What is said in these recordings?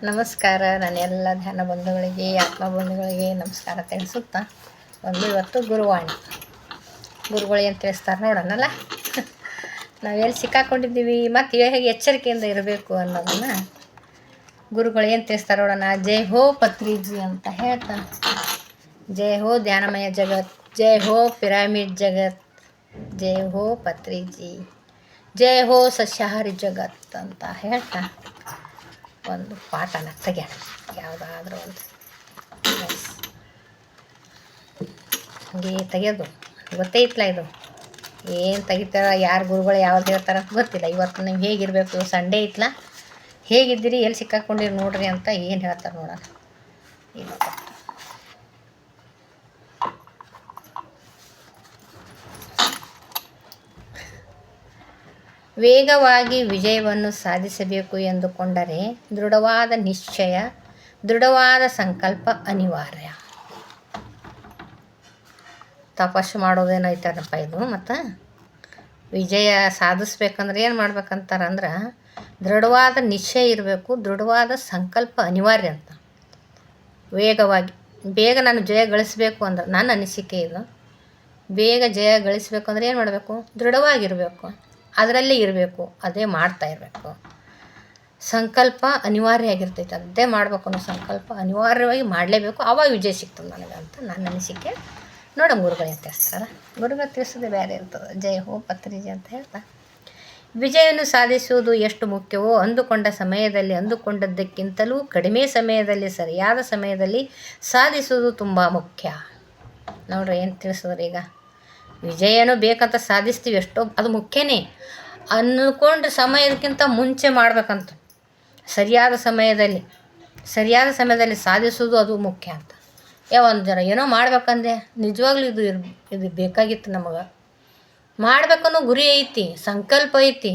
ನಮಸ್ಕಾರ. ನನ್ನ ಎಲ್ಲ ಧ್ಯಾನ ಬಂಧುಗಳಿಗೆ, ಆತ್ಮ ಬಂಧುಗಳಿಗೆ ನಮಸ್ಕಾರ ತಿಳಿಸುತ್ತಾ ಇವತ್ತು ಗುರುವಾಣಿ. ಗುರುಗಳು ಏನು ತಿಳಿಸ್ತಾರೆ ನೋಡೋಣಲ್ಲ. ನಾವೆಲ್ಲಿ ಸಿಕ್ಕಾಕೊಂಡಿದ್ದೀವಿ ಮತ್ತು ಹೇಗೆ ಎಚ್ಚರಿಕೆಯಿಂದ ಇರಬೇಕು ಅನ್ನೋದನ್ನು ಗುರುಗಳು ಏನು ತಿಳಿಸ್ತಾರೆ ನೋಡೋಣ. ಜೈ ಹೋ ಪತ್ರಿಜಿ ಅಂತ ಹೇಳ್ತಾನೆ. ಜೈ ಹೋ ಧ್ಯಾನಮಯ ಜಗತ್, ಜೈ ಹೋ ಪಿರಾಮಿಡ್ ಜಗತ್, ಜೈ ಹೋ ಪತ್ರಿಜಿ, ಜೈ ಹೋ ಸಸ್ಯಾಹಾರಿ ಜಗತ್ ಅಂತ ಹೇಳ್ತಾ ಒಂದು ಪಾಠನ ತೆಗ್ಯಾಣ. ಯಾವುದಾದ್ರೂ ಒಂದು ಹಂಗೆ ತೆಗೆಯೋದು ಗೊತ್ತೇ ಇತ್ತಲ್ಲ. ಇದು ಏನು ತೆಗಿತಾರ, ಯಾರು ಗುರುಗಳು ಯಾವ್ದು ಹೇಳ್ತಾರ ಅಂತ ಗೊತ್ತಿಲ್ಲ. ಇವತ್ತು ನೀವು ಹೇಗಿರಬೇಕು, ಸಂಡೇ ಇತ್ತಲ್ಲ, ಹೇಗಿದ್ದೀರಿ, ಎಲ್ಲಿ ಸಿಕ್ಕಾಕೊಂಡಿರಿ ನೋಡ್ರಿ ಅಂತ ಏನು ಹೇಳ್ತಾರೆ ನೋಡೋಣ. ಈಗ ವೇಗವಾಗಿ ವಿಜಯವನ್ನು ಸಾಧಿಸಬೇಕು ಎಂದುಕೊಂಡರೆ ದೃಢವಾದ ನಿಶ್ಚಯ, ದೃಢವಾದ ಸಂಕಲ್ಪ ಅನಿವಾರ್ಯ. ತಪಸ್ಸು ಮಾಡೋದೇನೈತನಪ್ಪ ಇದು. ಮತ್ತು ವಿಜಯ ಸಾಧಿಸ್ಬೇಕಂದ್ರೆ ಏನು ಮಾಡ್ಬೇಕಂತಾರಂದ್ರೆ ದೃಢವಾದ ನಿಶ್ಚಯ ಇರಬೇಕು, ದೃಢವಾದ ಸಂಕಲ್ಪ ಅನಿವಾರ್ಯ ಅಂತ. ವೇಗವಾಗಿ ಬೇಗ ನಾನು ಜಯ ಗಳಿಸಬೇಕು ಅಂದ್ರೆ ನನ್ನ ಅನಿಸಿಕೆ ಇದು. ಬೇಗ ಜಯ ಗಳಿಸಬೇಕು ಅಂದರೆ ಏನು ಮಾಡಬೇಕು? ದೃಢವಾಗಿರಬೇಕು, ಅದರಲ್ಲೇ ಇರಬೇಕು, ಅದೇ ಮಾಡ್ತಾ ಇರಬೇಕು. ಸಂಕಲ್ಪ ಅನಿವಾರ್ಯ ಆಗಿರ್ತೈತೆ, ಅದೇ ಮಾಡ್ಬೇಕು ಅನ್ನೋ ಸಂಕಲ್ಪ ಅನಿವಾರ್ಯವಾಗಿ ಮಾಡಲೇಬೇಕು. ಆವಾಗ ವಿಜಯ ಸಿಗ್ತದೆ ನನಗೆ ಅಂತ ನನ್ನ ಅನಿಸಿಕೆ. ನೋಡೋಣ ಗುರುಗಳು ಏನು ತಿಳಿಸ್ತಾರೆ. ಗುರುಗಳು ತಿಳಿಸೋದು ಬೇರೆ ಇರ್ತದೆ. ಜೈ ಹೋ ಪತ್ರಿಜಿ ಅಂತ ಹೇಳ್ತಾ, ವಿಜಯವನ್ನು ಸಾಧಿಸುವುದು ಎಷ್ಟು ಮುಖ್ಯವೋ ಅಂದುಕೊಂಡ ಸಮಯದಲ್ಲಿ ಅಂದುಕೊಂಡದ್ದಕ್ಕಿಂತಲೂ ಕಡಿಮೆ ಸಮಯದಲ್ಲಿ ಸರಿಯಾದ ಸಮಯದಲ್ಲಿ ಸಾಧಿಸುವುದು ತುಂಬ ಮುಖ್ಯ. ನೋಡ್ರಿ ಏನು ತಿಳಿಸಿದ್ರೆ, ಈಗ ವಿಜಯನೂ ಬೇಕಂತ ಸಾಧಿಸ್ತೀವಿ, ಎಷ್ಟೋ ಅದು ಮುಖ್ಯನೇ. ಅಂದ್ಕೊಂಡ್ರೆ ಸಮಯಕ್ಕಿಂತ ಮುಂಚೆ ಮಾಡ್ಬೇಕಂತ, ಸರಿಯಾದ ಸಮಯದಲ್ಲಿ ಸಾಧಿಸೋದು ಅದು ಮುಖ್ಯ ಅಂತ. ಒಂದು ಜನ ಏನೋ ಮಾಡ್ಬೇಕಂದೆ, ನಿಜವಾಗ್ಲೂ ಇದು ಬೇಕಾಗಿತ್ತು ನಮಗೆ. ಮಾಡ್ಬೇಕನ್ನೋ ಗುರಿ ಐತಿ, ಸಂಕಲ್ಪ ಐತಿ.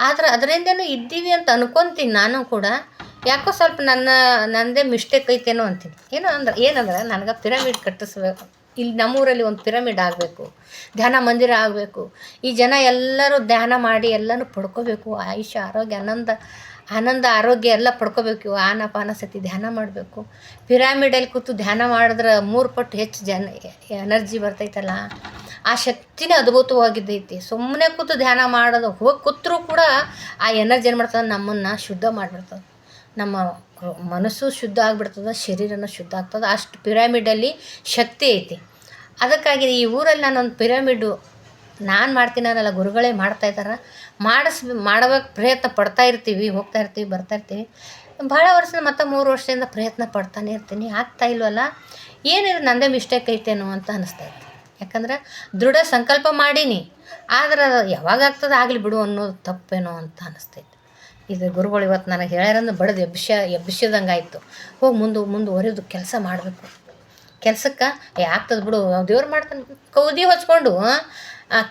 ಆದ್ರೆ ಅದರಿಂದನೂ ಇದ್ದೀವಿ ಅಂತ ಅನ್ಕೊತೀನಿ ನಾನು ಕೂಡ. ಯಾಕೋ ಸ್ವಲ್ಪ ನನ್ನದೇ ಮಿಸ್ಟೇಕ್ ಐತೇನೋ ಅಂತೀನಿ. ಏನಂದ್ರೆ ನನಗೆ ಪಿರಮಿಡ್ ಕಟ್ಟಿಸ್ಬೇಕು. ಇಲ್ಲಿ ನಮ್ಮೂರಲ್ಲಿ ಒಂದು ಪಿರಮಿಡ್ ಆಗಬೇಕು, ಧ್ಯಾನ ಮಂದಿರ ಆಗಬೇಕು. ಈ ಜನ ಎಲ್ಲರೂ ಧ್ಯಾನ ಮಾಡಿ ಎಲ್ಲನೂ ಪಡ್ಕೋಬೇಕು. ಆಯುಷ್ಯ, ಆರೋಗ್ಯ, ಆನಂದ ಆರೋಗ್ಯ ಎಲ್ಲ ಪಡ್ಕೋಬೇಕು. ಆನಪಾನ ಸತಿ ಧ್ಯಾನ ಮಾಡಬೇಕು. ಪಿರಾಮಿಡಲ್ಲಿ ಕೂತು ಧ್ಯಾನ ಮಾಡಿದ್ರೆ 3 ಪಟ್ಟು ಹೆಚ್ಚು ಎನರ್ಜಿ ಬರ್ತೈತಲ್ಲ, ಆ ಶಕ್ತಿನೇ ಅದ್ಭುತವಾಗಿದ್ದೈತಿ. ಸುಮ್ಮನೆ ಕೂತು ಧ್ಯಾನ ಮಾಡೋದು, ಹೋಗಿ ಕೂತ್ರೂ ಕೂಡ ಆ ಎನರ್ಜಿ ಏನು ಮಾಡ್ತದೆ, ನಮ್ಮನ್ನು ಶುದ್ಧ ಮಾಡಿಬಿಡ್ತದೆ. ನಮ್ಮ ಮನಸ್ಸು ಶುದ್ಧ ಆಗಿಬಿಡ್ತದೆ, ಶರೀರನೂ ಶುದ್ಧ ಆಗ್ತದೆ. ಅಷ್ಟು ಪಿರಾಮಿಡಲ್ಲಿ ಶಕ್ತಿ ಐತಿ. ಅದಕ್ಕಾಗಿ ಈ ಊರಲ್ಲಿ ನಾನೊಂದು ಪಿರಮಿಡ್ಡು ನಾನು ಮಾಡ್ತೀನಲ್ಲ, ಗುರುಗಳೇ ಮಾಡ್ತಾಯಿದ್ದಾರೆ. ಮಾಡಬೇಕು ಪ್ರಯತ್ನ ಪಡ್ತಾ ಇರ್ತೀವಿ, ಹೋಗ್ತಾ ಇರ್ತೀವಿ, ಬರ್ತಾ ಇರ್ತೀವಿ. ಭಾಳ ವರ್ಷ ಮತ್ತು 3 ವರ್ಷದಿಂದ ಪ್ರಯತ್ನ ಪಡ್ತಾನೆ ಇರ್ತೀನಿ. ಆಗ್ತಾ ಇಲ್ವಲ್ಲ, ಏನಿದೆ ನನ್ನದೇ ಮಿಸ್ಟೇಕ್ ಐತೇನೋ ಅಂತ ಅನ್ನಿಸ್ತೈತೆ. ಯಾಕಂದ್ರೆ ದೃಢ ಸಂಕಲ್ಪ ಮಾಡೀನಿ, ಆದ್ರೆ ಯಾವಾಗ ಆಗ್ತದೆ ಆಗಲಿ ಬಿಡು ಅನ್ನೋದು ತಪ್ಪೇನೋ ಅಂತ ಅನ್ನಿಸ್ತೈತೆ. ಇದು ಗುರುಗಳು ಇವತ್ತು ನನಗೆ ಹೇಳ್ಯಾರಂದ್ರೆ ಬಡ್ದು ಎಬ್ಬಿಸಿದಂಗೆ ಆಯಿತು. ಹೋಗಿ ಮುಂದುವರೆದು ಕೆಲಸ ಮಾಡಬೇಕು. ಕೆಲಸಕ್ಕೆ ಆಗ್ತದೆ ಬಿಡು, ದೇವ್ರು ಮಾಡ್ತಾನೆ. ಕೌದಿ ಹೊಚ್ಕೊಂಡು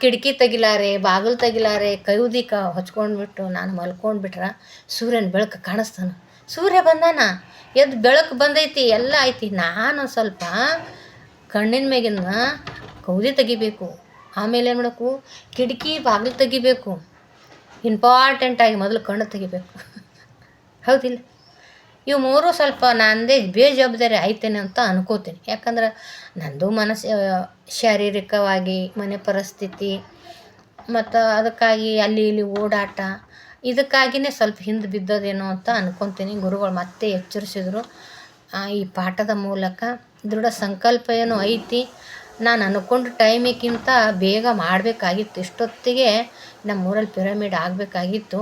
ಕಿಟಕಿ ತೆಗಿಲಾರೆ, ಬಾಗಿಲು ತೆಗಿಲಾರೆ, ಕೌದಿ ಹೊಚ್ಕೊಂಡ್ಬಿಟ್ಟು ನಾನು ಮಲ್ಕೊಂಡ್ಬಿಟ್ರೆ ಸೂರ್ಯನ ಬೆಳಕು ಕಾಣಿಸ್ತಾನೆ. ಸೂರ್ಯ ಬಂದಾನ, ಎದ್ದು ಬೆಳಕು ಬಂದೈತಿ, ಎಲ್ಲ ಐತಿ. ನಾನು ಸ್ವಲ್ಪ ಕಣ್ಣಿನ ಮೇಗಿನ ಕೌದಿ ತೆಗಿಬೇಕು. ಆಮೇಲೆ ಏನು ಮಾಡಬೇಕು, ಕಿಟಕಿ ಬಾಗಿಲು ತೆಗಿಬೇಕು. ಇಂಪಾರ್ಟೆಂಟಾಗಿ ಮೊದಲು ಕಣ್ಣು ತೆಗಿಬೇಕು. ಹೌದಿಲ್ಲ? ಇವು 3 ಸ್ವಲ್ಪ ನನ್ನದೇ ಬೇಜವಾಬ್ದಾರಿ ಐತೇನೆ ಅಂತ ಅನ್ಕೋತೀನಿ. ಯಾಕಂದ್ರೆ ನಂದು ಶಾರೀರಿಕವಾಗಿ ಮನೆ ಪರಿಸ್ಥಿತಿ ಮತ್ತು ಅದಕ್ಕಾಗಿ ಅಲ್ಲಿ ಇಲ್ಲಿ ಓಡಾಟ, ಇದಕ್ಕಾಗಿಯೇ ಸ್ವಲ್ಪ ಹಿಂದೆ ಬಿದ್ದೋದೇನೋ ಅಂತ ಅನ್ಕೊತೀನಿ. ಗುರುಗಳು ಮತ್ತೆ ಎಚ್ಚರಿಸಿದ್ರು ಈ ಪಾಠದ ಮೂಲಕ. ದೃಢ ಸಂಕಲ್ಪ ಏನೋ ಐತಿ. ನಾನು ಅಂದ್ಕೊಂಡು ಟೈಮಿಗಿಂತ ಬೇಗ ಮಾಡಬೇಕಾಗಿತ್ತು. ಇಷ್ಟೊತ್ತಿಗೆ ನಮ್ಮೂರಲ್ಲಿ ಪಿರಮಿಡ್ ಆಗಬೇಕಾಗಿತ್ತು.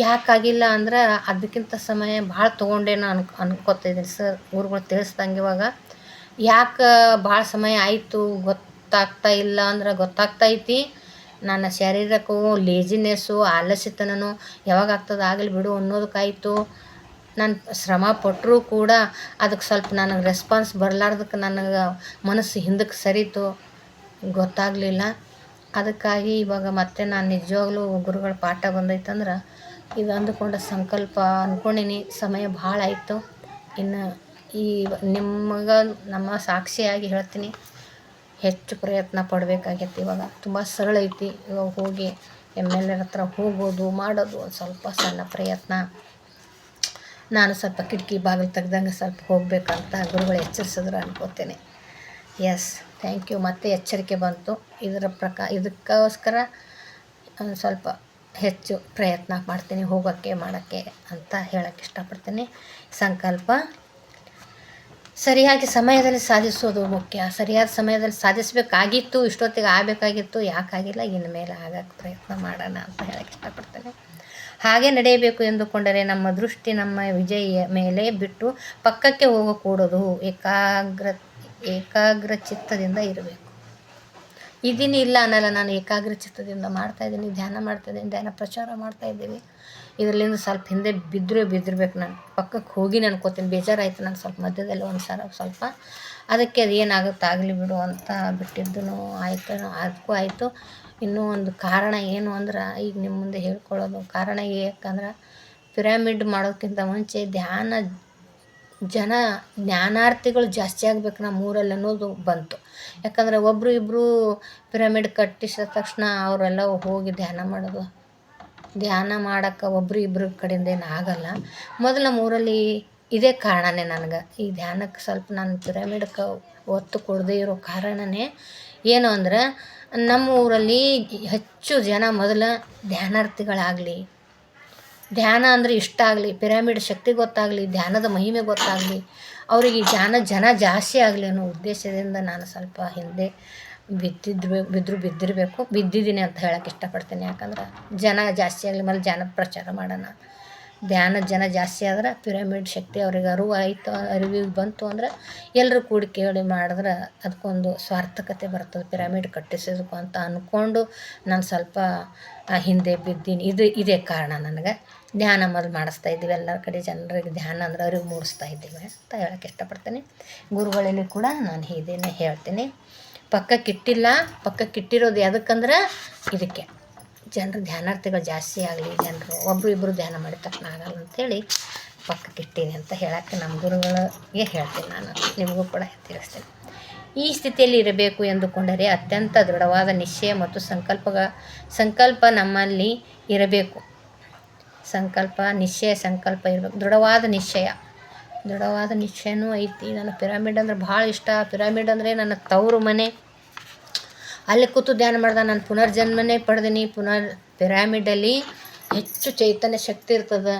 ಯಾಕಾಗಿಲ್ಲ ಅಂದ್ರೆ ಅದಕ್ಕಿಂತ ಸಮಯ ಭಾಳ ತೊಗೊಂಡೇನೋ ಅನ್ಕೋತಿದ್ದೀನಿ ಸರ್. ಗುರುಗಳು ತಿಳಿಸ್ದಂಗೆ ಇವಾಗ ಯಾಕೆ ಭಾಳ ಸಮಯ ಆಯಿತು ಗೊತ್ತಾಗ್ತಾ ಇಲ್ಲ ಅಂದ್ರೆ ಗೊತ್ತಾಗ್ತೈತಿ. ನನ್ನ ಶಾರೀರಿಕವೂ ಲೇಜಿನೆಸ್ಸು, ಆಲಸ್ಯತನೂ ಯಾವಾಗ ಆಗ್ತದೆ ಆಗಲಿ ಬಿಡು ಅನ್ನೋದಕ್ಕಾಯಿತು. ನಾನು ಶ್ರಮ ಪಟ್ಟರೂ ಕೂಡ ಅದಕ್ಕೆ ಸ್ವಲ್ಪ ನನಗೆ ರೆಸ್ಪಾನ್ಸ್ ಬರಲಾರ್ದಕ್ಕೆ ನನಗೆ ಮನಸ್ಸು ಹಿಂದಕ್ಕೆ ಸರಿತು, ಗೊತ್ತಾಗಲಿಲ್ಲ. ಅದಕ್ಕಾಗಿ ಇವಾಗ ಮತ್ತೆ ನಾನು ನಿಜವಾಗ್ಲೂ ಗುರುಗಳ ಪಾಠ ಬಂದೈತಂದ್ರೆ ಇದು ಅಂದುಕೊಂಡ ಸಂಕಲ್ಪ ಅಂದ್ಕೊಂಡಿನಿ. ಸಮಯ ಭಾಳ ಆಯಿತು. ಇನ್ನು ನಮ್ಮ ಸಾಕ್ಷಿಯಾಗಿ ಹೇಳ್ತೀನಿ, ಹೆಚ್ಚು ಪ್ರಯತ್ನ ಪಡಬೇಕಾಗೈತಿ. ಇವಾಗ ತುಂಬ ಸರಳ ಐತಿ. ಇವಾಗ ಹೋಗಿ MLA ಹತ್ರ ಹೋಗೋದು ಮಾಡೋದು ಒಂದು ಸ್ವಲ್ಪ ಸಣ್ಣ ಪ್ರಯತ್ನ. ನಾನು ಸ್ವಲ್ಪ ಕಿಟಕಿ ಬಾಗಿಲು ತೆಗ್ದಂಗೆ ಸ್ವಲ್ಪ ಹೋಗಬೇಕಂತ ಗುರುಗಳು ಎಚ್ಚರಿಸಿದ್ರು ಅನ್ಕೋತೇನೆ. Yes, thank you. ಮತ್ತೆ ಎಚ್ಚರಿಕೆ ಬಂತು. ಇದಕ್ಕೋಸ್ಕರ ಸ್ವಲ್ಪ ಹೆಚ್ಚು ಪ್ರಯತ್ನ ಮಾಡ್ತೀನಿ ಹೋಗೋಕ್ಕೆ ಮಾಡೋಕ್ಕೆ ಅಂತ ಹೇಳೋಕ್ಕೆ ಇಷ್ಟಪಡ್ತೀನಿ. ಸಂಕಲ್ಪ ಸರಿಯಾಗಿ ಸಮಯದಲ್ಲಿ ಸಾಧಿಸೋದು ಮುಖ್ಯ. ಸರಿಯಾದ ಸಮಯದಲ್ಲಿ ಸಾಧಿಸಬೇಕಾಗಿತ್ತು, ಇಷ್ಟೊತ್ತಿಗೆ ಆಗಬೇಕಾಗಿತ್ತು, ಯಾಕಾಗಿಲ್ಲ, ಇನ್ನು ಮೇಲೆ ಆಗೋಕ್ಕೆ ಪ್ರಯತ್ನ ಮಾಡೋಣ ಅಂತ ಹೇಳೋಕ್ಕೆ ಇಷ್ಟಪಡ್ತೇನೆ. ಹಾಗೆ ನಡೆಯಬೇಕು ಎಂದುಕೊಂಡರೆ ನಮ್ಮ ದೃಷ್ಟಿ ನಮ್ಮ ವಿಜಯ ಮೇಲೆ ಬಿಟ್ಟು ಪಕ್ಕಕ್ಕೆ ಹೋಗಕೂಡದು. ಏಕಾಗ್ರ ಚಿತ್ತದಿಂದ ಇರಬೇಕು. ಇದೀನಿ ಇಲ್ಲ ಅನ್ನಲ್ಲ, ನಾನು ಏಕಾಗ್ರ ಚಿತ್ತದಿಂದ ಮಾಡ್ತಾಯಿದ್ದೀನಿ, ಧ್ಯಾನ ಮಾಡ್ತಾಯಿದ್ದೀನಿ, ಧ್ಯಾನ ಪ್ರಚಾರ ಮಾಡ್ತಾಯಿದ್ದೀವಿ. ಇದರಲ್ಲಿಂದ ಸ್ವಲ್ಪ ಹಿಂದೆ ಬಿದ್ದಿರ್ಬೇಕು. ನಾನು ಪಕ್ಕಕ್ಕೆ ಹೋಗಿ ಅನ್ಕೋತೀನಿ. ಬೇಜಾರಾಯಿತು ನಾನು ಸ್ವಲ್ಪ ಮಧ್ಯದಲ್ಲಿ ಸ್ವಲ್ಪ ಅದಕ್ಕೆ ಅದು ಏನಾಗುತ್ತೆ ಆಗಲಿ ಬಿಡು ಅಂತ ಬಿಟ್ಟಿದ್ದೂ ಆಯಿತು. ಅದಕ್ಕೂ ಆಯಿತು. ಇನ್ನೂ ಒಂದು ಕಾರಣ ಏನು ಅಂದ್ರೆ ಈಗ ನಿಮ್ಮ ಮುಂದೆ ಹೇಳ್ಕೊಳ್ಳೋದು ಕಾರಣ ಯಾಕಂದ್ರೆ ಪಿರಮಿಡ್ ಮಾಡೋದಕ್ಕಿಂತ ಮುಂಚೆ ಜ್ಞಾನಾರ್ಥಿಗಳು ಜಾಸ್ತಿ ಆಗಬೇಕು ನಮ್ಮ ಊರಲ್ಲಿ ಅನ್ನೋದು ಬಂತು. ಯಾಕಂದರೆ ಒಬ್ಬರು ಇಬ್ಬರು ಪಿರಮಿಡ್ ಕಟ್ಟಿಸಿದ ತಕ್ಷಣ ಅವರೆಲ್ಲ ಹೋಗಿ ಧ್ಯಾನ ಮಾಡೋಕ್ಕೆ ಒಬ್ಬರು ಇಬ್ಬರು ಕಡೆಯಿಂದ ಏನು ಆಗಲ್ಲ. ಮೊದಲು ನಮ್ಮ ಊರಲ್ಲಿ ಇದೇ ಕಾರಣನೇ ನನಗೆ ಈ ಧ್ಯಾನಕ್ಕೆ ಸ್ವಲ್ಪ ನಾನು ಪಿರಮಿಡ್ಗೆ ಒತ್ತು ಕೊಡದೇ ಇರೋ ಕಾರಣನೇ ಏನು ಅಂದ್ರೆ ನಮ್ಮ ಊರಲ್ಲಿ ಹೆಚ್ಚು ಜನ ಮೊದಲು ಧ್ಯಾನಾರ್ಥಿಗಳಾಗಲಿ, ಧ್ಯಾನ ಅಂದರೆ ಇಷ್ಟ ಆಗಲಿ, ಪಿರಮಿಡ್ ಶಕ್ತಿ ಗೊತ್ತಾಗಲಿ, ಧ್ಯಾನದ ಮಹಿಮೆ ಗೊತ್ತಾಗಲಿ, ಅವರಿಗೆ ಜನ ಜಾಸ್ತಿ ಆಗಲಿ ಅನ್ನೋ ಉದ್ದೇಶದಿಂದ ನಾನು ಸ್ವಲ್ಪ ಹಿಂದೆ ಬಿದ್ದಿದ್ದೀನಿ ಅಂತ ಹೇಳೋಕ್ಕೆ ಇಷ್ಟಪಡ್ತೀನಿ. ಯಾಕಂದ್ರೆ ಜನ ಜಾಸ್ತಿ ಆಗಲಿ, ಮೇಲೆ ಜನ ಪ್ರಚಾರ ಮಾಡೋಣ. ಜನ ಜಾಸ್ತಿ ಆದ್ರೆ ಪಿರಮಿಡ್ ಶಕ್ತಿ ಅವ್ರಿಗೆ ಅರಿವಿಗೆ ಬಂತು ಅಂದ್ರೆ ಎಲ್ಲರೂ ಕೂಡಿ ಕೇಳಿ ಮಾಡಿದ್ರೆ ಅದಕ್ಕೊಂದು ಸಾರ್ಥಕತೆ ಬರ್ತದೆ. ಪಿರಮಿಡ್ ಕಟ್ಟಿಸೋದಕ್ಕೂ ಅಂತ ಅಂದ್ಕೊಂಡು ನಾನು ಸ್ವಲ್ಪ ಹಿಂದೆ ಬಿದ್ದೀನಿ. ಇದೇ ಕಾರಣ ನನಗೆ. ಧ್ಯಾನ ಮೊದಲು ಮಾಡಿಸ್ತಾ ಇದ್ದೀವಿ, ಎಲ್ಲರ ಕಡೆ ಜನರಿಗೆ ಧ್ಯಾನ ಅಂದ್ರೆ ಅರಿವು ಮೂಡಿಸ್ತಾ ಇದ್ದೀವಿ ಅಂತ ಹೇಳೋಕ್ಕೆ ಇಷ್ಟಪಡ್ತೀನಿ. ಗುರುಗಳಲ್ಲಿ ಕೂಡ ನಾನು ಇದನ್ನೇ ಹೇಳ್ತೀನಿ. ಪಕ್ಕಕ್ಕಿಟ್ಟಿರೋದು ಯಾವುದಕ್ಕಂದ್ರೆ ಇದಕ್ಕೆ ಜನರು ಧ್ಯಾನಾರ್ಥಿಗಳು ಜಾಸ್ತಿ ಆಗಲಿ, ಜನರು ಒಬ್ಬರು ಇಬ್ಬರು ಧ್ಯಾನ ಮಾಡಿದ ತಕ್ಷಣ ಆಗಲ್ಲ ಅಂಥೇಳಿ ಪಕ್ಕಕ್ಕಿಟ್ಟೀನಿ ಅಂತ ಹೇಳೋಕ್ಕೆ ನಮ್ಮ ಗುರುಗಳಿಗೆ ಹೇಳ್ತೀನಿ. ನಾನು ನಿಮಗೂ ಕೂಡ ತಿಳಿಸ್ತೀನಿ. ಈ ಸ್ಥಿತಿಯಲ್ಲಿ ಇರಬೇಕು ಎಂದುಕೊಂಡರೆ ಅತ್ಯಂತ ದೃಢವಾದ ನಿಶ್ಚಯ ಮತ್ತು ಸಂಕಲ್ಪ ನಮ್ಮಲ್ಲಿ ಇರಬೇಕು. ಸಂಕಲ್ಪ ಇರಬೇಕು. ದೃಢವಾದ ನಿಶ್ಚಯನೂ ಐತಿ. ನಾನು ಪಿರಮಿಡ್ ಅಂದ್ರೆ ಭಾಳ ಇಷ್ಟ. ಪಿರಮಿಡ್ ಅಂದರೆ ನನ್ನ ತವರು ಮನೆ. ಅಲ್ಲಿ ಕೂತು ಧ್ಯಾನ ಮಾಡ್ದೆ ನಾನು ಪುನರ್ಜನ್ಮನೇ ಪಡೆದೀನಿ. ಪಿರಮಿಡಲ್ಲಿ ಹೆಚ್ಚು ಚೈತನ್ಯ ಶಕ್ತಿ ಇರ್ತದೆ.